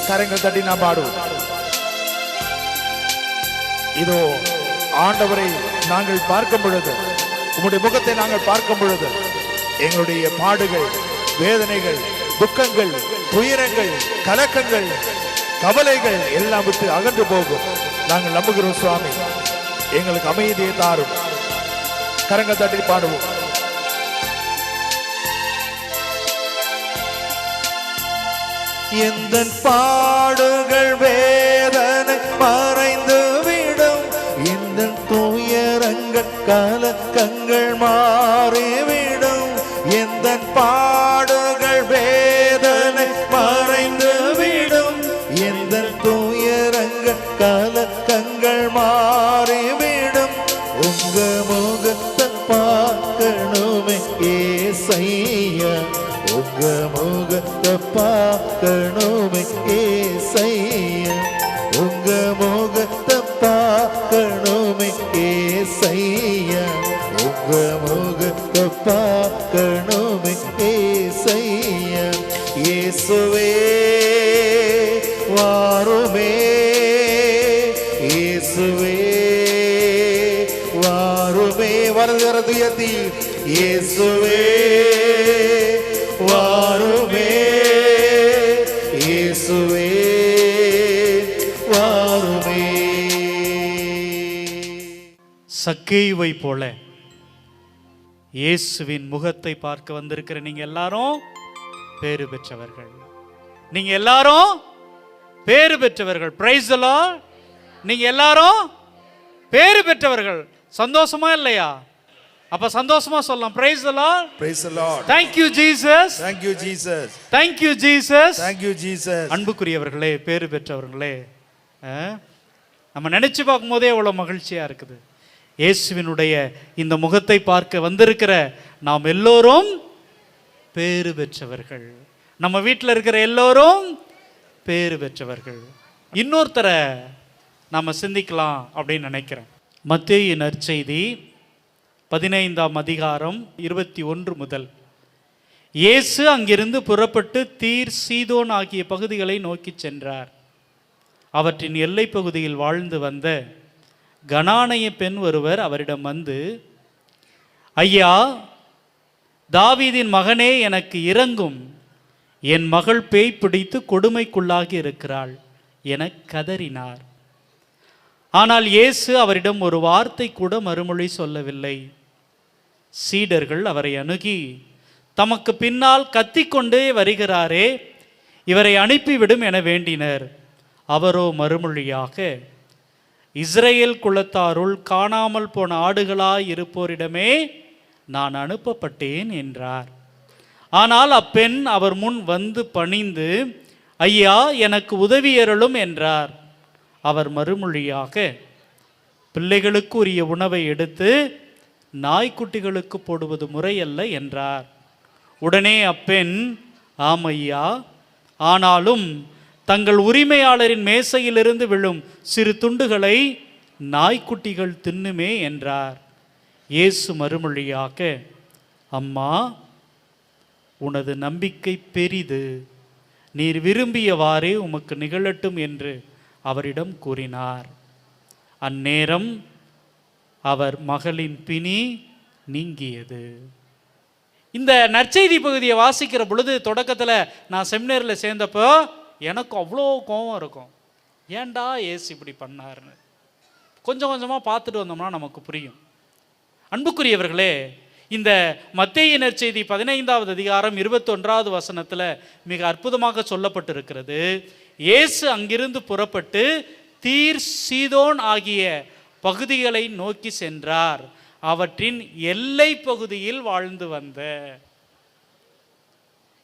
கரங்கள் தட்டி நாம் பாடுவோம். இதோ ஆண்டவரை நாங்கள் பார்க்கும் பொழுது, உம்முடைய முகத்தை நாங்கள் பார்க்கும் பொழுது, எங்களுடைய பாடுகள், வேதனைகள், துக்கங்கள், துயரங்கள், கலக்கங்கள், கவலைகள் எல்லாம் விட்டு அகன்று போகும். நாங்கள் நம்புகிறோம் சுவாமி, எங்களுக்கு அமைதியை தாரும். கரங்கள் தட்டி பாடுவோம். எந்த பாடுகள் வேதனை மறைந்து விடும், இந்த துயரங்கள் கலக்கங்கள் மாறிவிடும். எந்த பாடுகள் வேதனை மறைந்து விடும், எந்த துயரங்கள் கலக்கங்கள் மாறிவிடும். உங்க முகத்தை பார்க்கணுமே ஏசையா, உங்க முகத்தை பார்க்கணுமே ஏசையா, உங்க முகத்தை பார்க்கணுமே ஏசையா, உங்க முகத்தை பார்க்கணுமே ஏசையா. இயேசுவே வாருமே, இயேசுவே வாருமே. வலதுகரத்தை உயர்த்தி இயேசுவே வாருமே, இயேசுவே வாருமே. சக்கேயுவை போல இயேசுவின் முகத்தை பார்க்க வந்திருக்கிற நீங்க எல்லாரும் பேறு பெற்றவர்கள். நீங்க எல்லாரும் பேறு பெற்றவர்கள். Price the Lord. நீங்க எல்லாரும் பேறு பெற்றவர்கள். சந்தோஷமா இல்லையா? அப்ப சந்தோஷமா சொல்லலாம். Price the Lord, praise the Lord. Thank you Jesus, thank you Jesus, thank you Jesus, thank you Jesus. அன்புக்குரியவர்களே, பேறு பெற்றவர்களே, நம்ம நினைச்சு பார்க்கும் போதே எவ்வளவு மகிழ்ச்சியா இருக்குது. இயேசுவினுடைய இந்த முகத்தை பார்க்க வந்திருக்கிற நாம் எல்லோரும் பேறு பெற்றவர்கள். நம்ம வீட்டில் இருக்கிற எல்லோரும் பேறு பெற்றவர்கள். இன்னொருத்தரை நாம சிந்திக்கலாம் அப்படின்னு நினைக்கிறேன். மத்தேயு நற்செய்தி 15ஆம் அதிகாரம் 21 முதல். இயேசு அங்கிருந்து புறப்பட்டு தீர், சீதோன் ஆகிய பகுதிகளை நோக்கி சென்றார். அவற்றின் எல்லை பகுதியில் வாழ்ந்து வந்த கனானைய பெண் ஒருவர் அவரிடம் வந்து, ஐயா, தாவீதின் மகனே, எனக்கு இரங்கும், என் மகள் பேய் பிடித்து கொடுமைக்குள்ளாகி இருக்கிறாள் என கதறினார். ஆனால் இயேசு அவரிடம் ஒரு வார்த்தை கூட மறுமொழி சொல்லவில்லை. சீடர்கள் அவரை அணுகி, தமக்கு பின்னால் கத்திக்கொண்டே வருகிறாரே, இவரை அனுப்பிவிடும் என வேண்டினர். அவரோ மறுமொழியாக, இஸ்ரேல் குலத்தாருள் காணாமல் போன ஆடுகளாய் இருப்போரிடமே நான் அனுப்பப்பட்டேன் என்றார். ஆனால் அப்பெண் அவர் முன் வந்து பணிந்து, ஐயா, எனக்கு உதவியருளும் என்றார். அவர் மறுமொழியாக, பிள்ளைகளுக்கு உரிய உணவை எடுத்து நாய்க்குட்டிகளுக்கு போடுவது முறையல்ல என்றார். உடனே அப்பெண், ஆமையா, ஆனாலும் தங்கள் உரிமையாளரின் மேசையிலிருந்து விழும் சிறு துண்டுகளை நாய்க்குட்டிகள் தின்னுமே என்றார். இயேசு மறுமொழியாக, அம்மா, உனது நம்பிக்கை பெரிது, நீர் விரும்பியவாறே உமக்கு நிகழட்டும் என்று அவரிடம் கூறினார். அந்நேரம் அவர் மகளின் பிணி நீங்கியது. இந்த நற்செய்தி பகுதியை வாசிக்கிற பொழுது தொடக்கத்தில் நான் செமினரில் சேர்ந்தப்போ எனக்கு அவ்வளோ கோபம் இருக்கும். ஏன்டா ஏசு இப்படி பண்ணார்னு. கொஞ்சம் கொஞ்சமாக பார்த்துட்டு வந்தோம்னா நமக்கு புரியும். அன்புக்குரியவர்களே, இந்த மத்தேயு நற்செய்தி 15வது அதிகாரம் 21வது வசனத்தில் மிக அற்புதமாக சொல்லப்பட்டிருக்கிறது. இயேசு அங்கிருந்து புறப்பட்டு தீர், சீதோன் ஆகிய பகுதிகளை நோக்கி சென்றார். அவற்றின் எல்லை பகுதியில் வாழ்ந்து வந்த.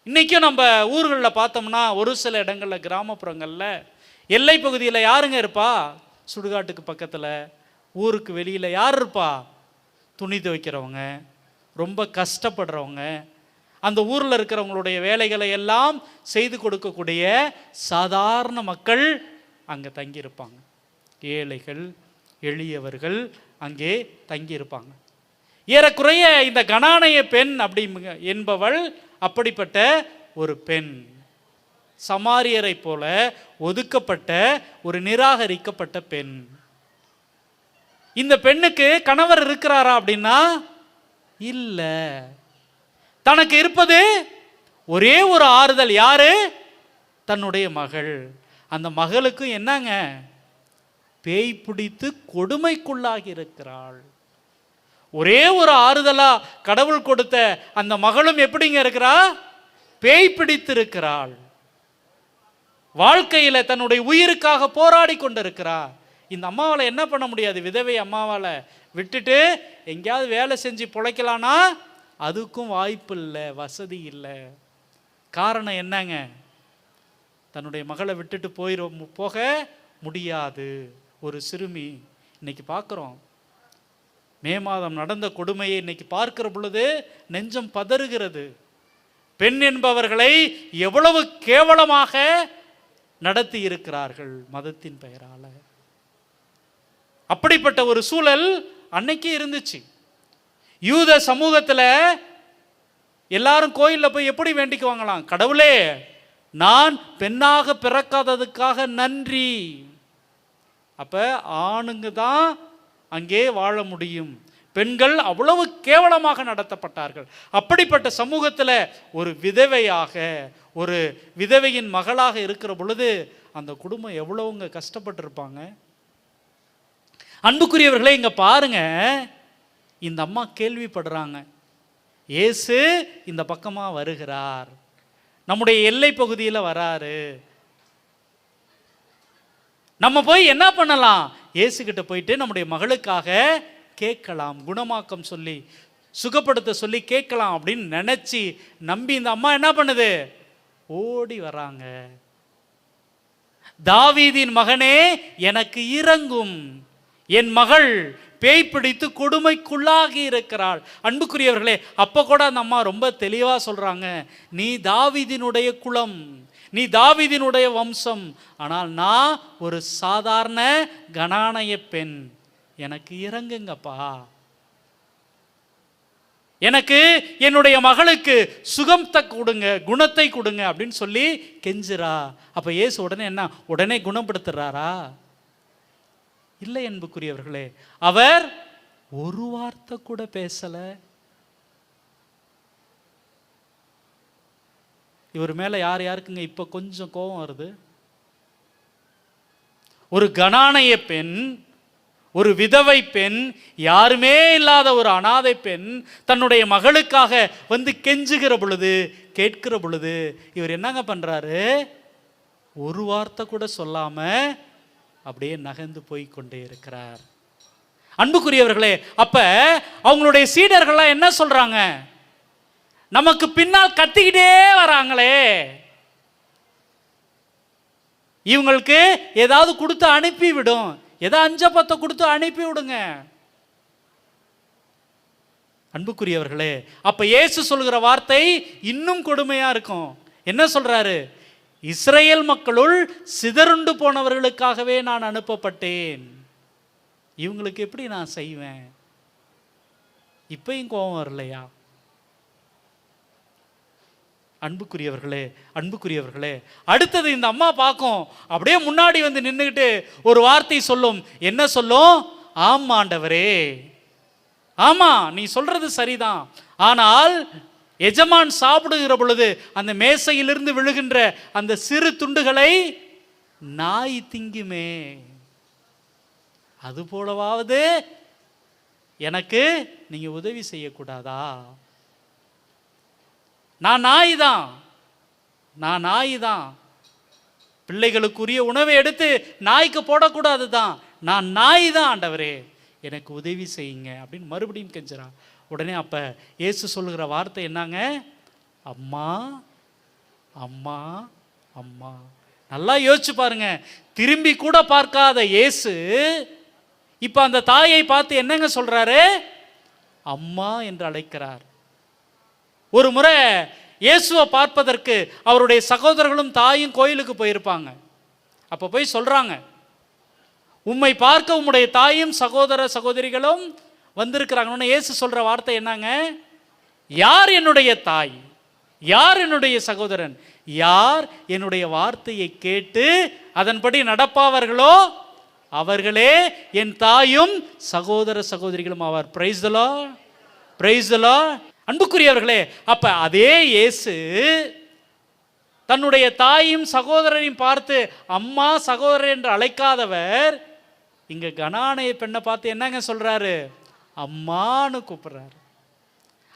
இன்னைக்கும் நம்ம ஊர்களில் பார்த்தோம்னா ஒரு சில இடங்களில், கிராமப்புறங்களில் எல்லை பகுதியில் யாருங்க இருப்பா? சுடுகாட்டுக்கு பக்கத்தில், ஊருக்கு வெளியில் யார் இருப்பா? துணி துவைக்கிறவங்க, ரொம்ப கஷ்டப்படுறவங்க, அந்த ஊரில் இருக்கிறவங்களுடைய வேலைகளை எல்லாம் செய்து கொடுக்கக்கூடிய சாதாரண மக்கள் அங்கே தங்கியிருப்பாங்க. ஏழைகள், எளியவர்கள் அங்கே தங்கியிருப்பாங்க. ஏறக்குறைய இந்த கனானைய பெண் அப்படி என்பவள் அப்படிப்பட்ட ஒரு பெண். சமாரியரை போல ஒதுக்கப்பட்ட ஒரு நிராகரிக்கப்பட்ட பெண். இந்த பெண்ணுக்கு கணவர் இருக்கிறாரா அப்படின்னா இல்லை. தனக்கு இருப்பது ஒரே ஒரு ஆறுதல். யாரு? தன்னுடைய மகள். அந்த மகளுக்கு என்னங்க? பேய் பிடித்து கொடுமைக்குள்ளாகி இருக்கிறாள். ஒரே ஒரு ஆறுதலா கடவுள் கொடுத்த அந்த மகளும் எப்படிங்க இருக்கிறா? பேய் பிடித்து இருக்கிறாள். வாழ்க்கையில தன்னுடைய உயிருக்காக போராடி கொண்டிருக்கிறார். இந்த அம்மாவால் என்ன பண்ண முடியாது? விதவை அம்மாவால் விட்டுட்டு எங்கேயாவது வேலை செஞ்சு பிழைக்கலான்னா அதுக்கும் வாய்ப்பு இல்லை, வசதி இல்லை. காரணம் என்னங்க? தன்னுடைய மகளை விட்டுட்டு போக முடியாது. ஒரு சிறுமி. இன்னைக்கு பார்க்குறோம், மே மாதம் நடந்த கொடுமையை இன்னைக்கு பார்க்கிற பொழுது நெஞ்சம் பதறுகிறது. பெண் என்பவர்களை எவ்வளவு கேவலமாக நடத்தி இருக்கிறார்கள் மதத்தின் பெயரால. அப்படிப்பட்ட ஒரு சூழல் அன்னைக்கு இருந்துச்சு. யூத சமூகத்தில் எல்லாரும் கோயிலில் போய் எப்படி வேண்டிக்குவாங்களாம்? கடவுளே, நான் பெண்ணாக பிறக்காததுக்காக நன்றி. அப்ப ஆணுங்க தான் அங்கே வாழ முடியும். பெண்கள் அவ்வளவு கேவலமாக நடத்தப்பட்டார்கள். அப்படிப்பட்ட சமூகத்தில் ஒரு விதவையாக, ஒரு விதவையின் மகளாக இருக்கிற பொழுது அந்த குடும்பம் எவ்வளவுங்க கஷ்டப்பட்டிருப்பாங்க. அன்புக்குரியவர்களே, இங்க பாருங்க, இந்த அம்மா கேள்விப்படுறாங்க, இயேசு இந்த பக்கமா வருகிறார், நம்முடைய எல்லை பகுதியில் வராரு. நம்ம போய் என்ன பண்ணலாம்? இயேசுகிட்ட போயிட்டு நம்முடைய மகளுக்காக கேட்கலாம், குணமாக்கம் சொல்லி, சுகப்படுத்த சொல்லி கேட்கலாம் அப்படின்னு நினைச்சு நம்பி இந்த அம்மா என்ன பண்ணுது? ஓடி வராங்க. தாவீதின் மகனே, எனக்கு இரங்கும், என் மகள் பேய் பிடித்து கொடுமைக்குள்ளாகி இருக்கிறாள். அன்புக்குரியவர்களே, அப்ப கூட அந்த அம்மா ரொம்ப தெளிவா சொல்றாங்க, நீ தாவீதினுடைய குலம், நீ தாவீதினுடைய வம்சம், ஆனால் நான் ஒரு சாதாரண கனானைய பெண், எனக்கு இறங்குங்கப்பா, எனக்கு என்னுடைய மகளுக்கு சுகத்தை கொடுங்க, குணத்தை கொடுங்க அப்படின்னு சொல்லி கெஞ்சுறா. அப்ப இயேசு உடனே என்ன? உடனே குணப்படுத்துறாரா? இல்லை அன்புக்குரியவர்களே, அவர் ஒரு வார்த்தை கூட பேசல. இவர் மேல யாருக்குங்க இப்ப கொஞ்சம் கோபம் வருது? ஒரு கனானைய பெண், ஒரு விதவை பெண், யாருமே இல்லாத ஒரு அனாதை பெண் தன்னுடைய மகளுக்காக வந்து கெஞ்சுகிற பொழுது, கேட்கிற பொழுது இவர் என்னங்க பண்றாரு? ஒரு வார்த்தை கூட சொல்லாம அப்படியே நகர்ந்து போய் கொண்டே இருக்கிறார். அன்புக்குரியவர்களே, அப்ப அவங்களுடைய சீடர்கள்லாம் என்ன சொல்றாங்க? நமக்கு பின்னால் கத்திக்கிட்டே வராங்களே, இவங்களுக்கு ஏதாவது கொடுத்து அனுப்பி விடும், ஏதாவது 5-10 கொடுத்து அனுப்பி விடுங்க. அன்புக்குரியவர்களே, அப்ப இயேசு சொல்கிற வார்த்தை இன்னும் கொடுமையா இருக்கும். என்ன சொல்றாரு? இஸ்ரேல் மக்களுள் சிதறுண்டு போனவர்களுக்காகவே நான் அனுப்பப்பட்டேன். இவங்களுக்கு எப்படி நான் செய்வேன்? இப்பயும் கோபம் வரலையா? அன்புக்குரியவர்களே, அடுத்தது இந்த அம்மா பார்க்கும், அப்படியே முன்னாடி வந்து நின்றுக்கிட்டு ஒரு வார்த்தை சொல்லும். என்ன சொல்லும்? ஆமா ஆண்டவரே, ஆமா நீ சொல்றது சரிதான், ஆனால் எஜமான் சாப்பிடுகிற பொழுது அந்த மேசையிலிருந்து விழுகின்ற அந்த சிறு துண்டுகளை நாய் திங்குமே, அது போலவாவது எனக்கு நீங்க உதவி செய்யக்கூடாதா? நான் நாய் தான், பிள்ளைகளுக்குரிய உணவை எடுத்து நாய்க்கு போடக்கூடாது தான், நான் நாய் தான் ஆண்டவரே, எனக்கு உதவி செய்யுங்க அப்படின்னு மறுபடியும் கெஞ்சுறான். உடனே அப்ப இயேசு சொல்லுகிற வார்த்தை என்னங்க? அம்மா அம்மா அம்மா. நல்லா யோசிச்சு பாருங்க, திரும்பி கூட பார்க்காத இயேசு இப்ப அந்த தாயை பார்த்து என்னங்க சொல்றாரு? அம்மா என்று அழைக்கிறார். ஒரு முறை இயேசுவை பார்ப்பதற்கு அவருடைய சகோதரர்களும் தாயும் கோயிலுக்கு போயிருப்பாங்க. அப்போ போய் சொல்றாங்க, உம்மை பார்க்க உம்முடைய தாயும் சகோதர சகோதரிகளும் வந்திருக்கிறாங்கன்னு. இயேசு சொல்ற வார்த்தை என்னங்க? யார் என்னுடைய தாய், யார் என்னுடைய சகோதரன், யார் என்னுடைய வார்த்தையை கேட்டு அதன்படி நடப்பார்களோ அவர்களே என் தாயும் சகோதர சகோதரிகளும் ஆவார். Price the Lord, praise the Lord. அன்புக்குரியவர்களே, அப்ப அதே இயேசு தன்னுடைய தாயும் சகோதரனையும் பார்த்து அம்மா சகோதரர் என்று அழைக்காதவர் இங்க கனானைய பெண்ணை பார்த்து என்னங்க சொல்றாரு? அம்மான்னு கூப்பிடுறாரு.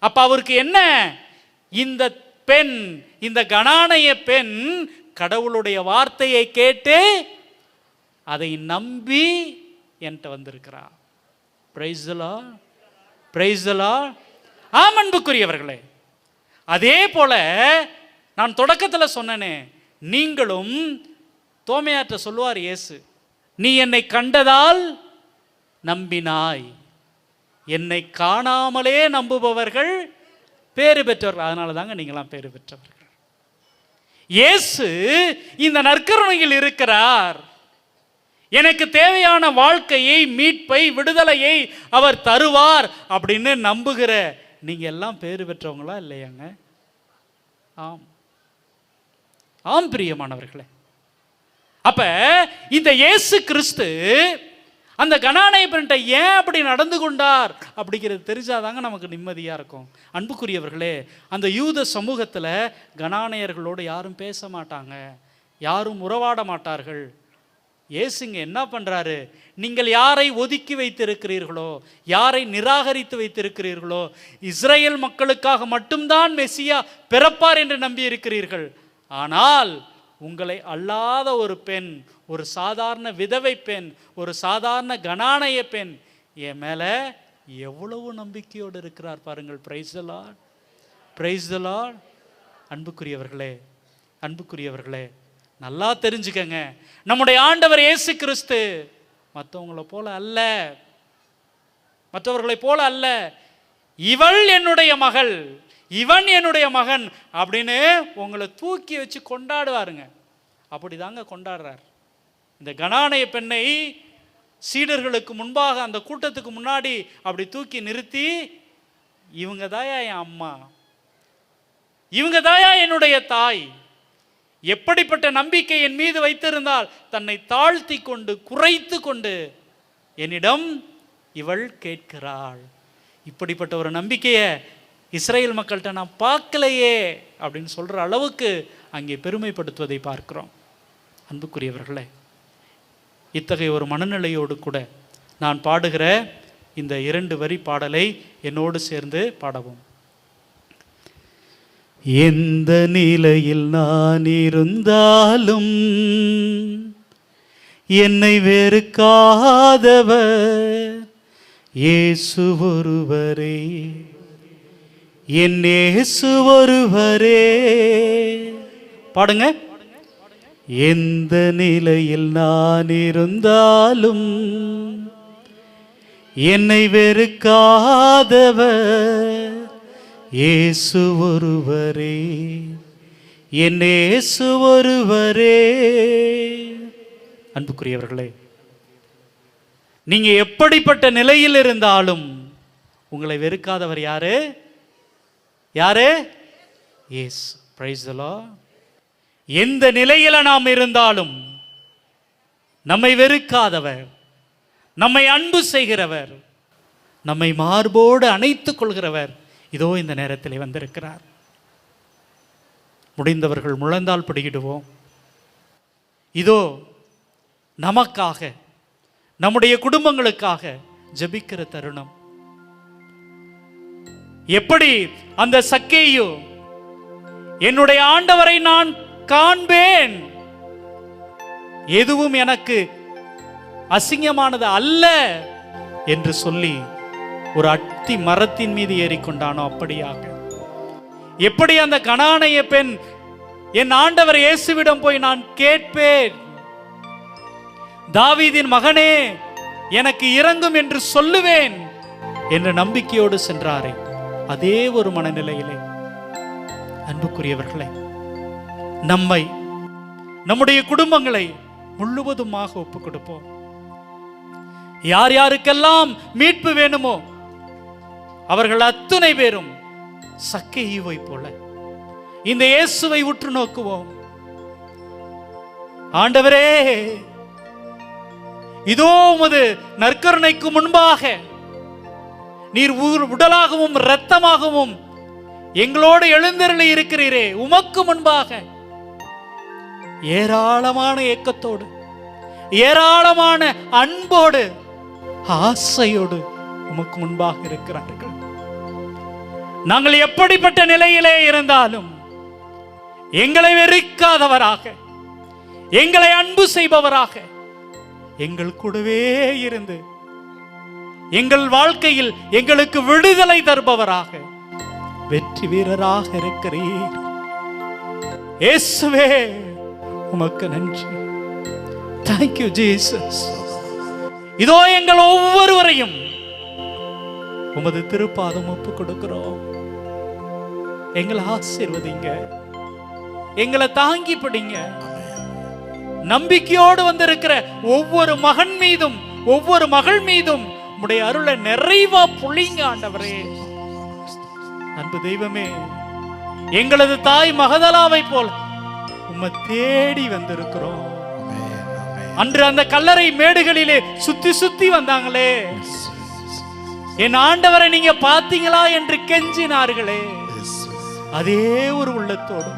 அப்ப அவருக்கு என்ன? இந்த பெண், இந்த கனானைய பெண் கடவுளுடைய வார்த்தையை கேட்டு அதை நம்பி என்கிட்ட வந்திருக்கிறார். Price the Lord, praise the Lord. ஆம் அன்புக்குரியவர்களே, அதே போல நான் தொடக்கத்தில் சொன்னேனே, நீங்களும் தோமையாற்ற சொல்லுவார் இயேசு, நீ என்னை கண்டதால் நம்பினாய், என்னை காணாமலே நம்புபவர்கள் பேறு பெற்றவர்கள். அதனால தாங்க நீங்களாம் பேறு பெற்றவர்கள். இயேசு இந்த நற்கருணையில் இருக்கிறார். எனக்கு தேவையான வாழ்க்கையை, மீட்பை, விடுதலையை அவர் தருவார் அப்படின்னு நம்புகிற நீங்க எல்லாம் பேறு பெற்றவங்களா இல்லையாங்க? ஆம், ஆம் பிரியமானவர்களே. அப்ப இந்த இயேசு கிறிஸ்து அந்த கனானை பெண்ணிட்ட ஏன் அப்படி நடந்து கொண்டார் அப்படிங்கிறது தெரிஞ்சாதாங்க நமக்கு நிம்மதியா இருக்கும். அன்புக்குரியவர்களே, அந்த யூத சமூகத்தில் கனானையர்களோடு யாரும் பேச மாட்டாங்க, யாரும் உறவாட மாட்டார்கள். இயேசுங்க என்ன பண்றாரு? நீங்கள் யாரை ஒதுக்கி வைத்திருக்கிறீர்களோ, யாரை நிராகரித்து வைத்திருக்கிறீர்களோ, இஸ்ரேல் மக்களுக்காக மட்டும்தான் மெசியா பிறப்பார் என்று நம்பி இருக்கிறீர்கள். ஆனால் உங்களை அல்லாத ஒரு பெண், ஒரு சாதாரண விதவை பெண், ஒரு சாதாரண கனானைய பெண் என் மேல எவ்வளவு நம்பிக்கையோடு இருக்கிறார் பாருங்கள். Price the Lord, praise the Lord. அன்புக்குரியவர்களே, அன்புக்குரியவர்களே, நல்லா தெரிஞ்சுக்கங்க, நம்முடைய ஆண்டவர் இயேசு கிறிஸ்து மற்றவங்களை போல அல்ல, மற்றவர்களை போல அல்ல. இவள் என்னுடைய மகள், இவன் என்னுடைய மகன் அப்படின்னு உங்களை தூக்கி வச்சு கொண்டாடுவாருங்க. அப்படிதாங்க கொண்டாடுறார். இந்த கனானைய பெண்ணை சீடர்களுக்கு முன்பாக, அந்த கூட்டத்துக்கு முன்னாடி அப்படி தூக்கி நிறுத்தி, இவங்க தாயா என் அம்மா, இவங்க தாயா என்னுடைய தாய், எப்படிப்பட்ட நம்பிக்கை என் மீது வைத்திருந்தால் தன்னை தாழ்த்தி கொண்டு குறைத்து கொண்டு என்னிடம் இவள் கேட்கிறாள். இப்படிப்பட்ட ஒரு நம்பிக்கையை இஸ்ரேல் மக்கள்கிட்ட நான் பார்க்கலையே அப்படின்னு சொல்கிற அளவுக்கு அங்கே பெருமைப்படுத்துவதை பார்க்கிறோம். அன்புக்குரியவர்களே, இத்தகைய ஒரு மனநிலையோடு கூட நான் பாடுகிற இந்த 2 வரி பாடலை என்னோடு சேர்ந்து பாடவும். எந்த நிலையில் நான் இருந்தாலும் என்னை வெறுக்காதவர் இயேசு ஒருவரே, என் இயேசு ஒருவரே. பாடுங்க. எந்த நிலையில் நான் இருந்தாலும் என்னை வெறுக்காதவர் இயேசு ஒருவரே, என் இயேசு ஒருவரே. அன்புக்குரியவர்களே, நீங்க எப்படிப்பட்ட நிலையில் இருந்தாலும் உங்களை வெறுக்காதவர் யாரு? யாரு? இயேசு. Price the Lord. எந்த நிலையில நாம் இருந்தாலும் நம்மை வெறுக்காதவர், நம்மை அன்பு செய்கிறவர், நம்மை மார்போடு அணைத்துக் கொள்கிறவர் இதோ இந்த நேரத்தில் வந்திருக்கிறார். முடிந்தவர்கள் முழந்தால் பிடிக்கிடுவோம். இதோ நமக்காக, நம்முடைய குடும்பங்களுக்காக ஜெபிக்கிற தருணம். எப்படி அந்த சக்கேயு என்னுடைய ஆண்டவரை நான் காண்பேன், எதுவும் எனக்கு அசிங்கமானது அல்ல என்று சொல்லி ஒரு அத்தி மரத்தின் மீது ஏறிக்கொண்டானோ அப்படியாக, எப்படி அந்த கனானைய பெண் என் ஆண்டவர் இயேசுவிடம் போய் நான் கேட்பேன், தாவீதின் மகனே எனக்கு இரங்கும் என்று சொல்லுவேன் என்ற நம்பிக்கையோடு சென்றாரே, அதே ஒரு மனநிலையிலே அன்புக்குரியவர்களே, நம்மை, நம்முடைய குடும்பங்களை முழுவதுமாக ஒப்புக் கொடுப்போம். யார் யாருக்கெல்லாம் மீட்பு வேணுமோ அவர்கள் அத்துணை பேரும் சக்கேயுவை போல இந்த இயேசுவை உற்று நோக்குவோம். ஆண்டவரே, இதோ உமது நற்கருணைக்கு முன்பாக நீர் உடலாகவும் இரத்தமாகவும் எங்களோடு எழுந்தருளி இருக்கிறீரே, உமக்கு முன்பாக ஏராளமான ஏக்கத்தோடு, ஏராளமான அன்போடு, ஆசையோடு உமக்கு முன்பாக இருக்கிறார்கள். நாங்கள் எப்படிப்பட்ட நிலையிலே இருந்தாலும் எங்களை வெறுக்காதவராக, எங்களை அன்பு செய்பவராக, எங்கள் கூடவே இருந்து எங்கள் வாழ்க்கையில் எங்களுக்கு விடுதலை தருபவராக, வெற்றி வீரராக இருக்கிறீர். இயேசுவே, உமக்கு நன்றி. Thank you Jesus. இதோ எங்கள் ஒவ்வொருவரையும் உமது திருப்பாதம் ஒப்புக் கொடுக்கிறோம். எங்களை ஆசீர்வதிங்க, எங்களை தாங்கி பிடிங்க. நம்பிக்கையோடு வந்திருக்கிற ஒவ்வொரு மகன் மீதும் ஒவ்வொரு மகள் மீதும் உம்முடைய அருளை நிறைவா பொழிங்க ஆண்டவரே. அன்பு தெய்வமே, எங்களது தாய் மகதலாவை போல் உம்மை தேடி வந்திருக்கிறோம். அன்று அந்த கல்லறை மேடுகளிலே சுத்தி சுத்தி வந்தாங்களே, என் ஆண்டவரை நீங்க பார்த்தீங்களா என்று கெஞ்சினார்களே, அதே ஒரு உள்ளத்தோடு,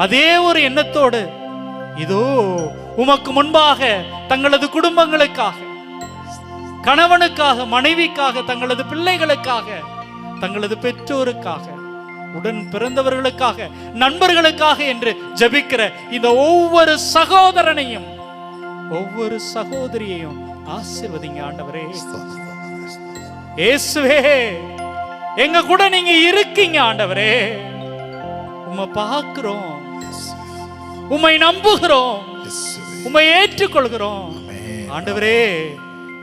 அதே ஒரு எண்ணத்தோடு இதோ உமக்கு முன்பாக தங்களது குடும்பங்களுக்காக, கணவனுக்காக, மனைவிக்காக, தங்களது பிள்ளைகளுக்காக, தங்களது பெற்றோருக்காக, உடன் பிறந்தவர்களுக்காக, நண்பர்களுக்காக என்று ஜெபிக்கிற இந்த ஒவ்வொரு சகோதரனையும் ஒவ்வொரு சகோதரியையும் ஆசீர்வதிங்க ஆண்டவரே. இயேசுவே, எங்க கூட நீங்க இருக்கீங்க ஆண்டவரே. உம்மை பார்க்கிறோம், உம்மை நம்புகிறோம், உம்மை ஏற்றுக்கொள்கிறோம் ஆண்டவரே.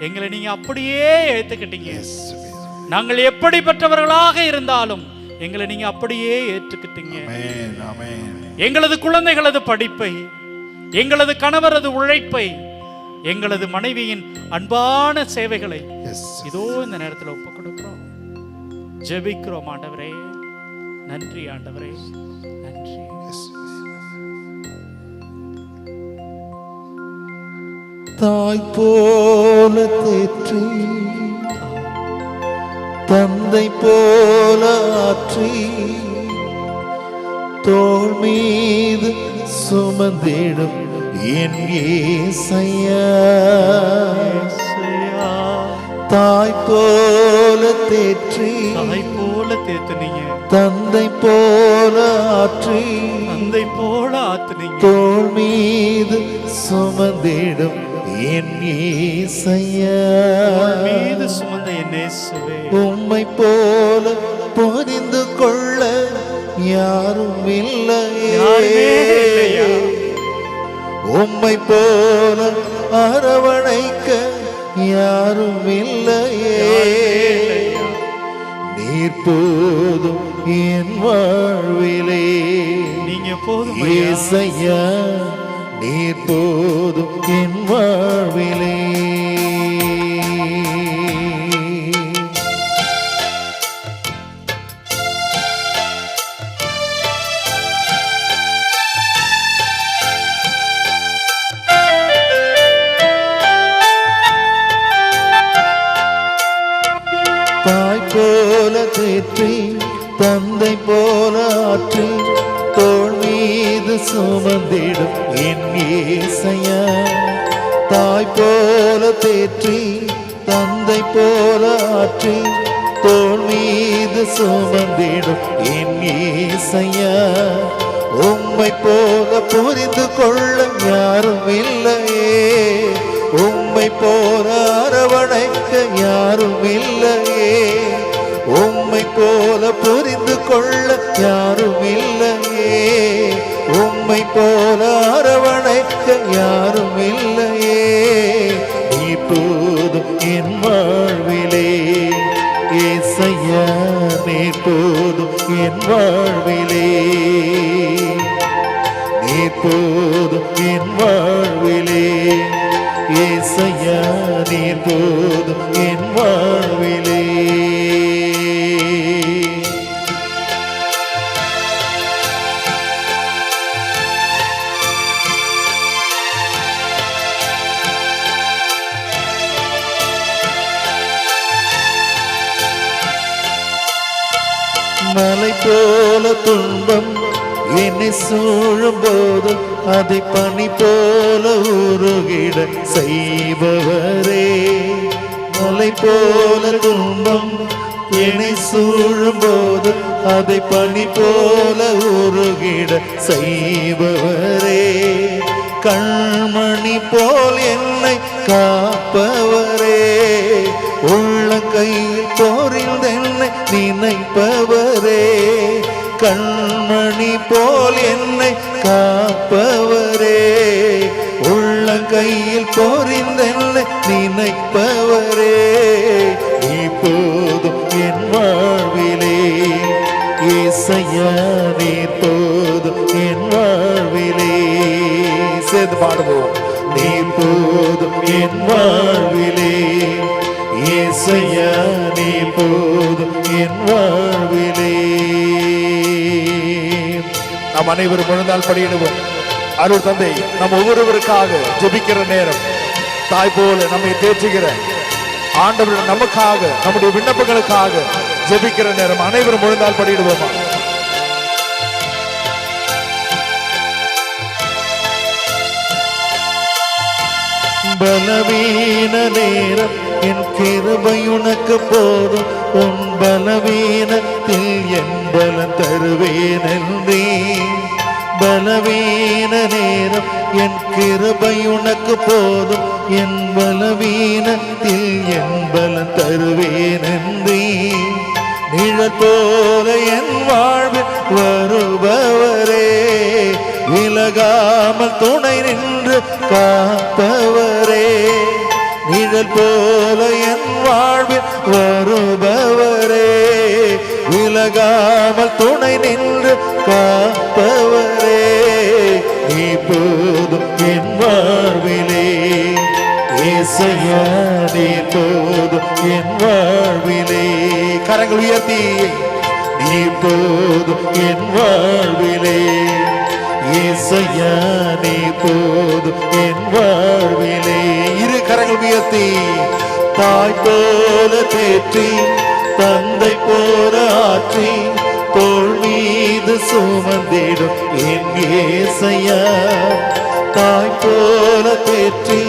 எங்களை நீங்க அப்படியே ஏத்துக்கிட்டீங்க. நாங்கள் எப்படிப்பட்டவர்களாக இருந்தாலும் எங்களை நீங்க அப்படியே ஏற்றுக்கிட்டீங்க. எங்களது குழந்தைகளது படிப்பை, எங்களது கணவரது உழைப்பை, எங்களது மனைவியின் அன்பான சேவைகளை இதோ இந்த நேரத்தில் ஒப்புக் கொடுக்கிறோம், ஜெபிக்கிறோம் ஆண்டவரே. நன்றி ஆண்டவரே, நன்றி. தாய் போல தேற்றி, தந்தை போல ஆற்றி, தோள் மீது சுமந்திடும் என் ஏசையா. தாய் போல தேற்றி தாய் போல தேத்துனீங்க, தந்தை போல ஆற்றி தந்தை போல ஆத்துனீங்க, தோள் மீது சுமந்திடும் என் இயேசையா, தோள் மீது சுமந்த என் இயேசுவே, உம்மை போல புரிந்து கொள்ள யாரும் இல்லையே, யாருமே இல்லையா, உம்மை போல அரவணைக்க யாரும் இல்லையே, நீர் போதும் என் வாழ்விலே, நீங்க போதும் இயேசையா நீர் போதும் என் வாழ்விலே. தாய் போல தேற்றி தந்தை போல ஆற்றி தோள் மீது சுமந்திடும் என் இயேசையா, தாய் போல தேற்றி தந்தை போல ஆற்றி தோள் மீது சுமந்திடும் என் இயேசையா, உம்மை போல புரிந்து கொள்ள யாரும் இல்லையே, உம்மை போல அரவணைக்க யாரும் இல்லையே, உம்மை போல புரிந்து கொள்ள யாரும் இல்லையே, உம்மை போல அரவணைக்க யாரும் இல்லையே, நீ போதும் என் வாழ்விலே, இயேசையா நீ போதும் என் வாழ்விலே, நீ போதும் என் வாழ்விலே, இயேசையா நீ போதும் என் வாழ்விலே. மலை போல துன்பம் என்னை சூழும் போது அதை பனி போல உருகிட செய்பவரே, மலை போல துன்பம் என்னை சூழும் போது அதை பனி போல உருகிட செய்பவரே, கண்மணி போல் என்னை காப்பவரே, உள்ள கையில் போரில் என்னை நினைப்பவரே, கண்மணி போல் என்னை காப்பவரே, உள்ள கையில் போரில் என்னை நினைப்பவரே, நீ போதும் என் வாழ்விலே, இயேசையா நீ போதும் என் வாழ்விலே. சேர்ந்து பாடுவோம். நீ போதும் என் வாழ்விலே, இயேசையா நீ போதும் என் வாழ்விலே. நாம் அனைவரும் எழுந்தால் படியிடுவோம். அருள் தந்தை நம் ஒவ்வொருவருக்காக ஜெபிக்கிற நேரம், தாய் போல நம்மை தேற்றுகிற ஆண்டவர் நமக்காக நம்முடைய விண்ணப்பங்களுக்காக ஜெபிக்கிற நேரம், அனைவரும் எழுந்தால் படியிடுவோமா? பலவீன நேரம் என் கிருபை உனக்கு போதும், உன் பலவீனத்தில் என் பலம் தருவேன் என்றே. பலவீன நேரம் என் கிருபை உனக்கு போதும், என் பலவீனத்தில் என் பலம் தருவேன் என்றே. நிழல் போல என் வாழ்வில் வருபவரே, விலகாமல் துணை நின்று காப்பவரே, நிழல் போல என் வாழ்வில் வருபவரே, விலகாமல் துணை நின்று காப்பவரே, நீ போதும் என் வாழ்விலே, இயேசையா நீ போதும் என் வாழ்விலே. கரங்கள் உயர்த்தி, நீ போதும் என் வாழ்விலே, இயேசையா நீ போதும் என் வாழ்விலே. இரு கரங்கள் உயர்த்தி, தாய் போல தேற்றி தந்தை போல ஆற்றி தோள் மீது சுமந்திடும் என் இயேசையா, தாய் போல தேற்றி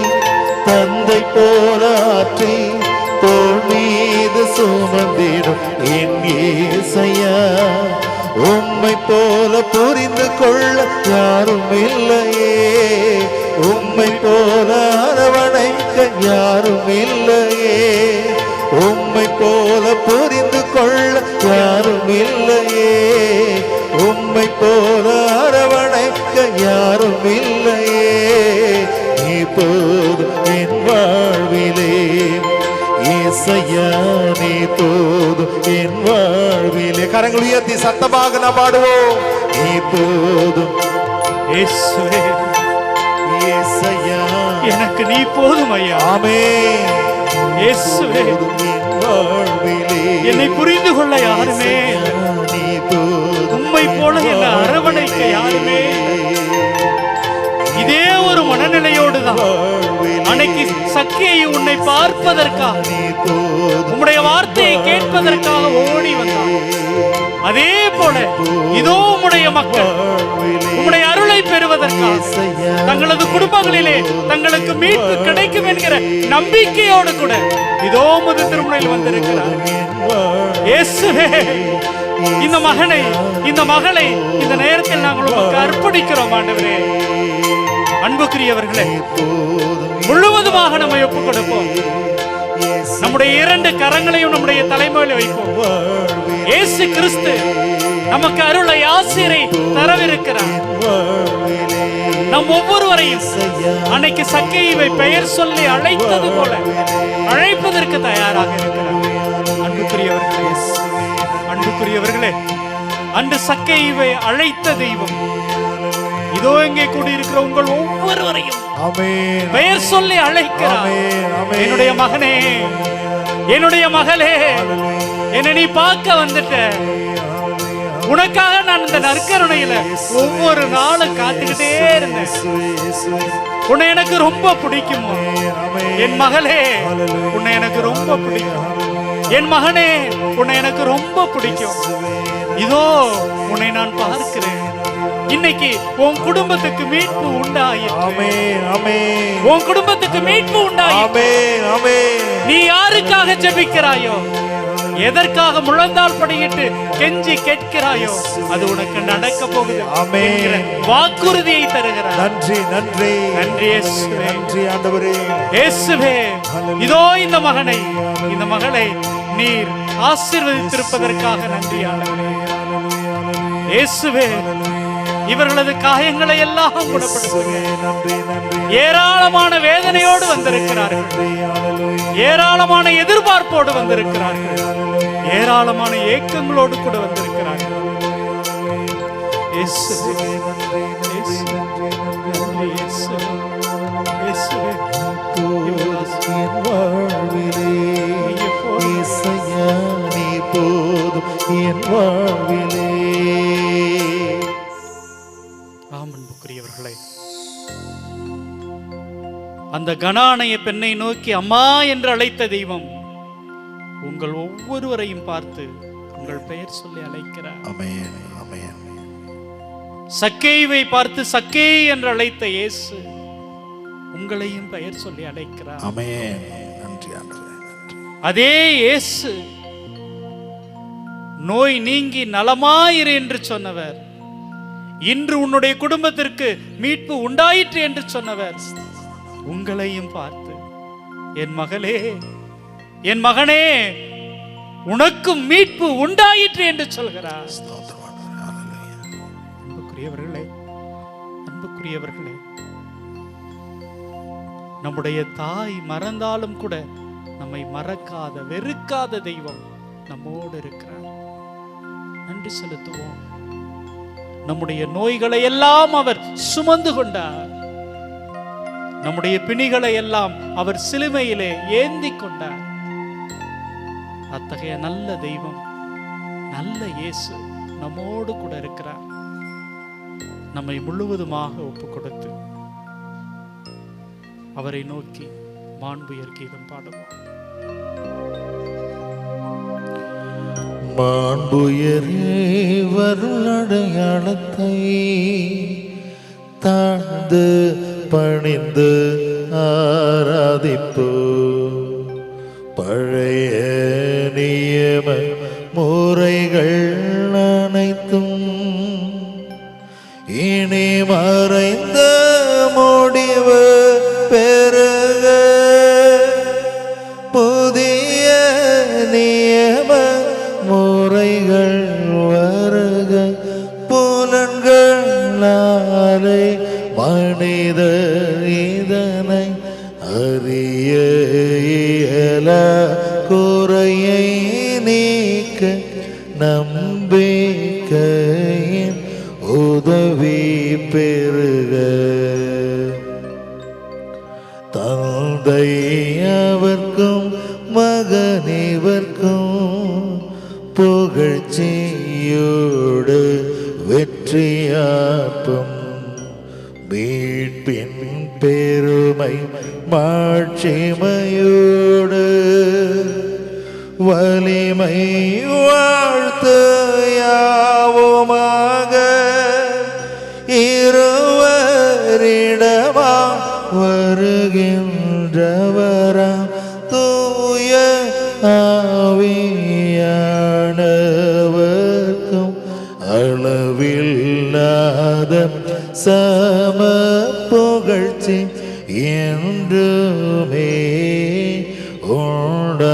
தந்தை போல ஆற்றி தோள் மீது சுமந்திடும் என் இயேசையா, உம்மை போல புரிந்து கொள்ள யாரும் இல்லையே, உம்மை போல அரவணைக்க யாரும் இல்லையே, உம்மை போல புரிந்து கொள்ள யாரும் இல்லையே, உம்மை போல அரவணைக்க யாரும் இல்லையே. நீ போதும் என் வாழ்விலே இயேசையா, நீ போதும் என் வாழ்விலே. கரங்கள் உயர்த்தி சத்தமாக நாம் பாடுவோம். நீ போதும் இயேசுவே, இயேசையா, எனக்கு நீ போதும் ஐயா. ஆமென். இயேசுவே, என் வாழ்விலே என்னை புரிந்து கொள்ள யாருமே, நீ போதும் உம்மை போல என்னை அரவணைக்க யாருமே. இதே ஒரு மனநிலையோடு தான் அன்னைக்கு சக்கேயு உன்னை பார்ப்பதற்காக, உம்முடைய வார்த்தையை கேட்பதற்காக ஓடி வந்தான். அதே போல இதோ உம்முடைய மக்கள் உம்முடைய அருளை பெறுவதற்காக தங்களது குடும்பங்களிலே தங்களுக்கு மீட்பு கிடைக்கும் என்கிற நம்பிக்கையோடு கூட இதோ முது திருமுறையில் வந்திருக்கிறார். இயேசுவே, இந்த மகனை இந்த மகளை இந்த நேரத்தில் நாங்கள் உங்களுக்கு அர்ப்பணிக்கிறோம் ஆண்டவரே. அன்புக்குரியவர்களே, முழுவதுமாக நம்மை ஒப்புக் கொடுப்போம். நம்முடைய இரண்டு கரங்களையும் நம்முடைய தலைமையில் வைப்போம். இயேசு கிறிஸ்து நமக்கு அருளை ஆசீரை தரவிருக்கிறார். நம் ஒவ்வொருவரையும் அன்னைக்கு சக்கேயுவை பெயர் சொல்லி அழைத்தது போல அழைப்பதற்கு தயாராக இருக்கிறார். அன்புக்குரியவர்களே, அன்புக்குரியவர்களே, அன்று சக்கேயுவை அழைத்த தெய்வம் இதோ இங்கே கூடியிருக்கிற உங்கள் ஒவ்வொருவரையும் பெயர் சொல்லி அழைக்கிறார். என்னுடைய மகனே, என்னுடைய மகளே, என்னை நீ பார்க்க வந்துட்ட. உனக்காக நான் இந்த நற்கருணையில ஒவ்வொரு நாளும் காத்துக்கிட்டே இருந்தேன். உன்னை எனக்கு ரொம்ப பிடிக்கும் என் மகளே, உன்னை எனக்கு ரொம்ப பிடிக்கும் என் மகனே, உன்னை எனக்கு ரொம்ப பிடிக்கும். இதோ உன்னை நான் பார்க்கிறேன். இன்னைக்கு உன் குடும்பத்துக்கு மீட்பு உண்டாயிற்று. உன் குடும்பத்துக்கு மீட்பு உண்டாயிற்று. நீ யாருக்காக ஜெபிக்கிறாயோ, எதற்காக முழந்தால் படியிட்டு கெஞ்சி கேட்கிறாயோ, அது உனக்கு நடக்க போகுது என்கிற வாக்குறுதியை தருகிறார். நன்றி, நன்றி, நன்றி இயேசுவே, நன்றி ஆண்டவரே. இயேசுவே, இதோ இந்த மகனை இந்த மகளை நீர் ஆசீர்வதித்திருப்பதற்காக நன்றி ஆண்டவரே. இயேசுவே, இவர்களது காயங்களை எல்லாம் குணப்படுத்துங்க. ஏராளமான வேதனையோடு வந்திருக்கிறார்கள், ஏராளமான எதிர்பார்ப்போடு வந்திருக்கிறார்கள், ஏராளமான ஏக்கங்களோடு கூட வந்திருக்கிறார்கள். அன்புக்குரியவர்களே, அந்த கனானைய பெண்ணை நோக்கி அம்மா என்று அழைத்த தெய்வம் உங்கள் ஒவ்வொருவரையும் பார்த்து உங்கள் பெயர் சொல்லி அழைக்கிறார். ஆமென், ஆமென். சக்கேயுவை பார்த்து சக்கே என்று அழைத்த இயேசு உங்களையும் பெயர் சொல்லி அழைக்கிறார். ஆமென். நன்றி ஆண்டவரே. அதே இயேசு நோய் நீங்கி நலமாயிரு என்று சொன்னவர், இன்று உன்னுடைய குடும்பத்திற்கு மீட்பு உண்டாயிற்று என்று சொன்னவர் உங்களையும் பார்த்து என் மகளே, என் மகனே, உனக்கும் மீட்பு உண்டாயிற்று என்று சொல்கிறார். அன்புக்குரியவர்களே, அன்புக்குரியவர்களே, நம்முடைய தாய் மறந்தாலும் கூட நம்மை மறக்காத வெறுக்காத தெய்வம் நம்மோடு இருக்கிறார். நன்றி செலுத்துவோம். நம்முடைய நோய்களை எல்லாம் அவர் சுமந்து கொண்டார். நம்முடைய பிணிகளை எல்லாம் அவர் சிலுவையிலே ஏந்தி கொண்டார். அத்தகைய நல்ல தெய்வம், நல்ல இயேசு நம்மோடு கூட இருக்கிறார். நம்மை முழுவதுமாக ஒப்பு கொடுத்து அவரை நோக்கி மாண்புயர் கீதம் பாடுவோம். மாண்புயரே வருளடையாளத்தை தாழ்ந்து பணிந்து ஆராதிப்போ, பழைய முறைகள் அனைத்தும் இனி மறைந்த முடிவு பெருக புதிய நியம முறைகள் வருக புலன்களாலே மனிதர் இதனை அறிய இயல குறையை நீக்க நம்பிக்கையின் உதவி பெருக தந்தை அவர்க்கும் மகனிவர்க்கும் புகழ்ச்சியோடு வெற்றியாப்பம் மீட்பின் பெருமை மாட்சிமையோடு வலிமை வாழ்த்து யாவுமாக இருவரிடமா வருகின்றவராம் தூய ஆவியானவர்க்கும் அளவில்லாத சம புகழ்ச்சி என்றுமே உண்டாகுக.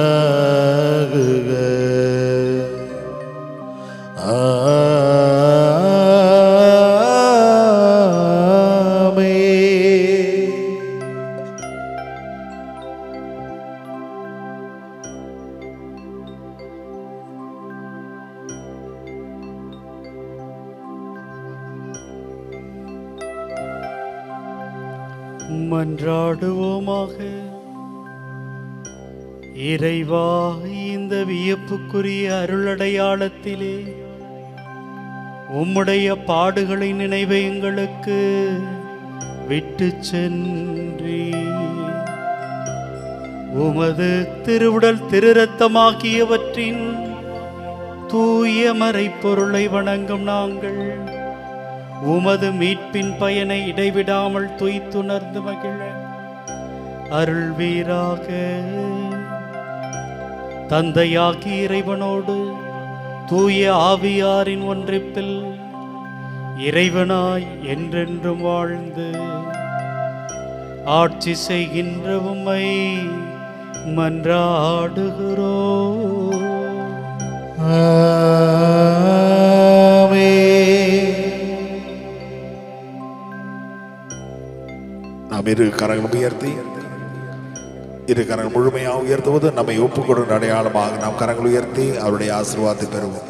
மன்றாடுவோமாக. இறைவா, இந்த வியப்புக்குரிய அருளடையாளத்திலே உம்முடைய பாடுகளை நினைவை எங்களுக்கு விட்டு சென்றி உமது திருவுடல் திருரத்தமாகியவற்றின் தூய மறைப்பொருளை வணங்கும் நாங்கள் உமது மீட்பின் பயனை இடைவிடாமல் துய்த்துணர்ந்து மகிழ அருள்வீராக. தந்தையாகி இறைவனோடு தூய ஆவியாரின் ஒன்றிப்பில் இறைவனாய் என்றென்றும் வாழ்ந்து ஆட்சி செய்கின்ற உம்மை மன்றாடுகிறோம். நாம் இரு கரங்கள் உயர்த்தி இரு கரங்கள் முழுமையாக உயர்த்துவது நம்மை ஒப்புக்கொடுகிற அடையாளமாக நாம் கரங்கள் உயர்த்தி அவருடைய ஆசீர்வாதத்தை பெறுவோம்.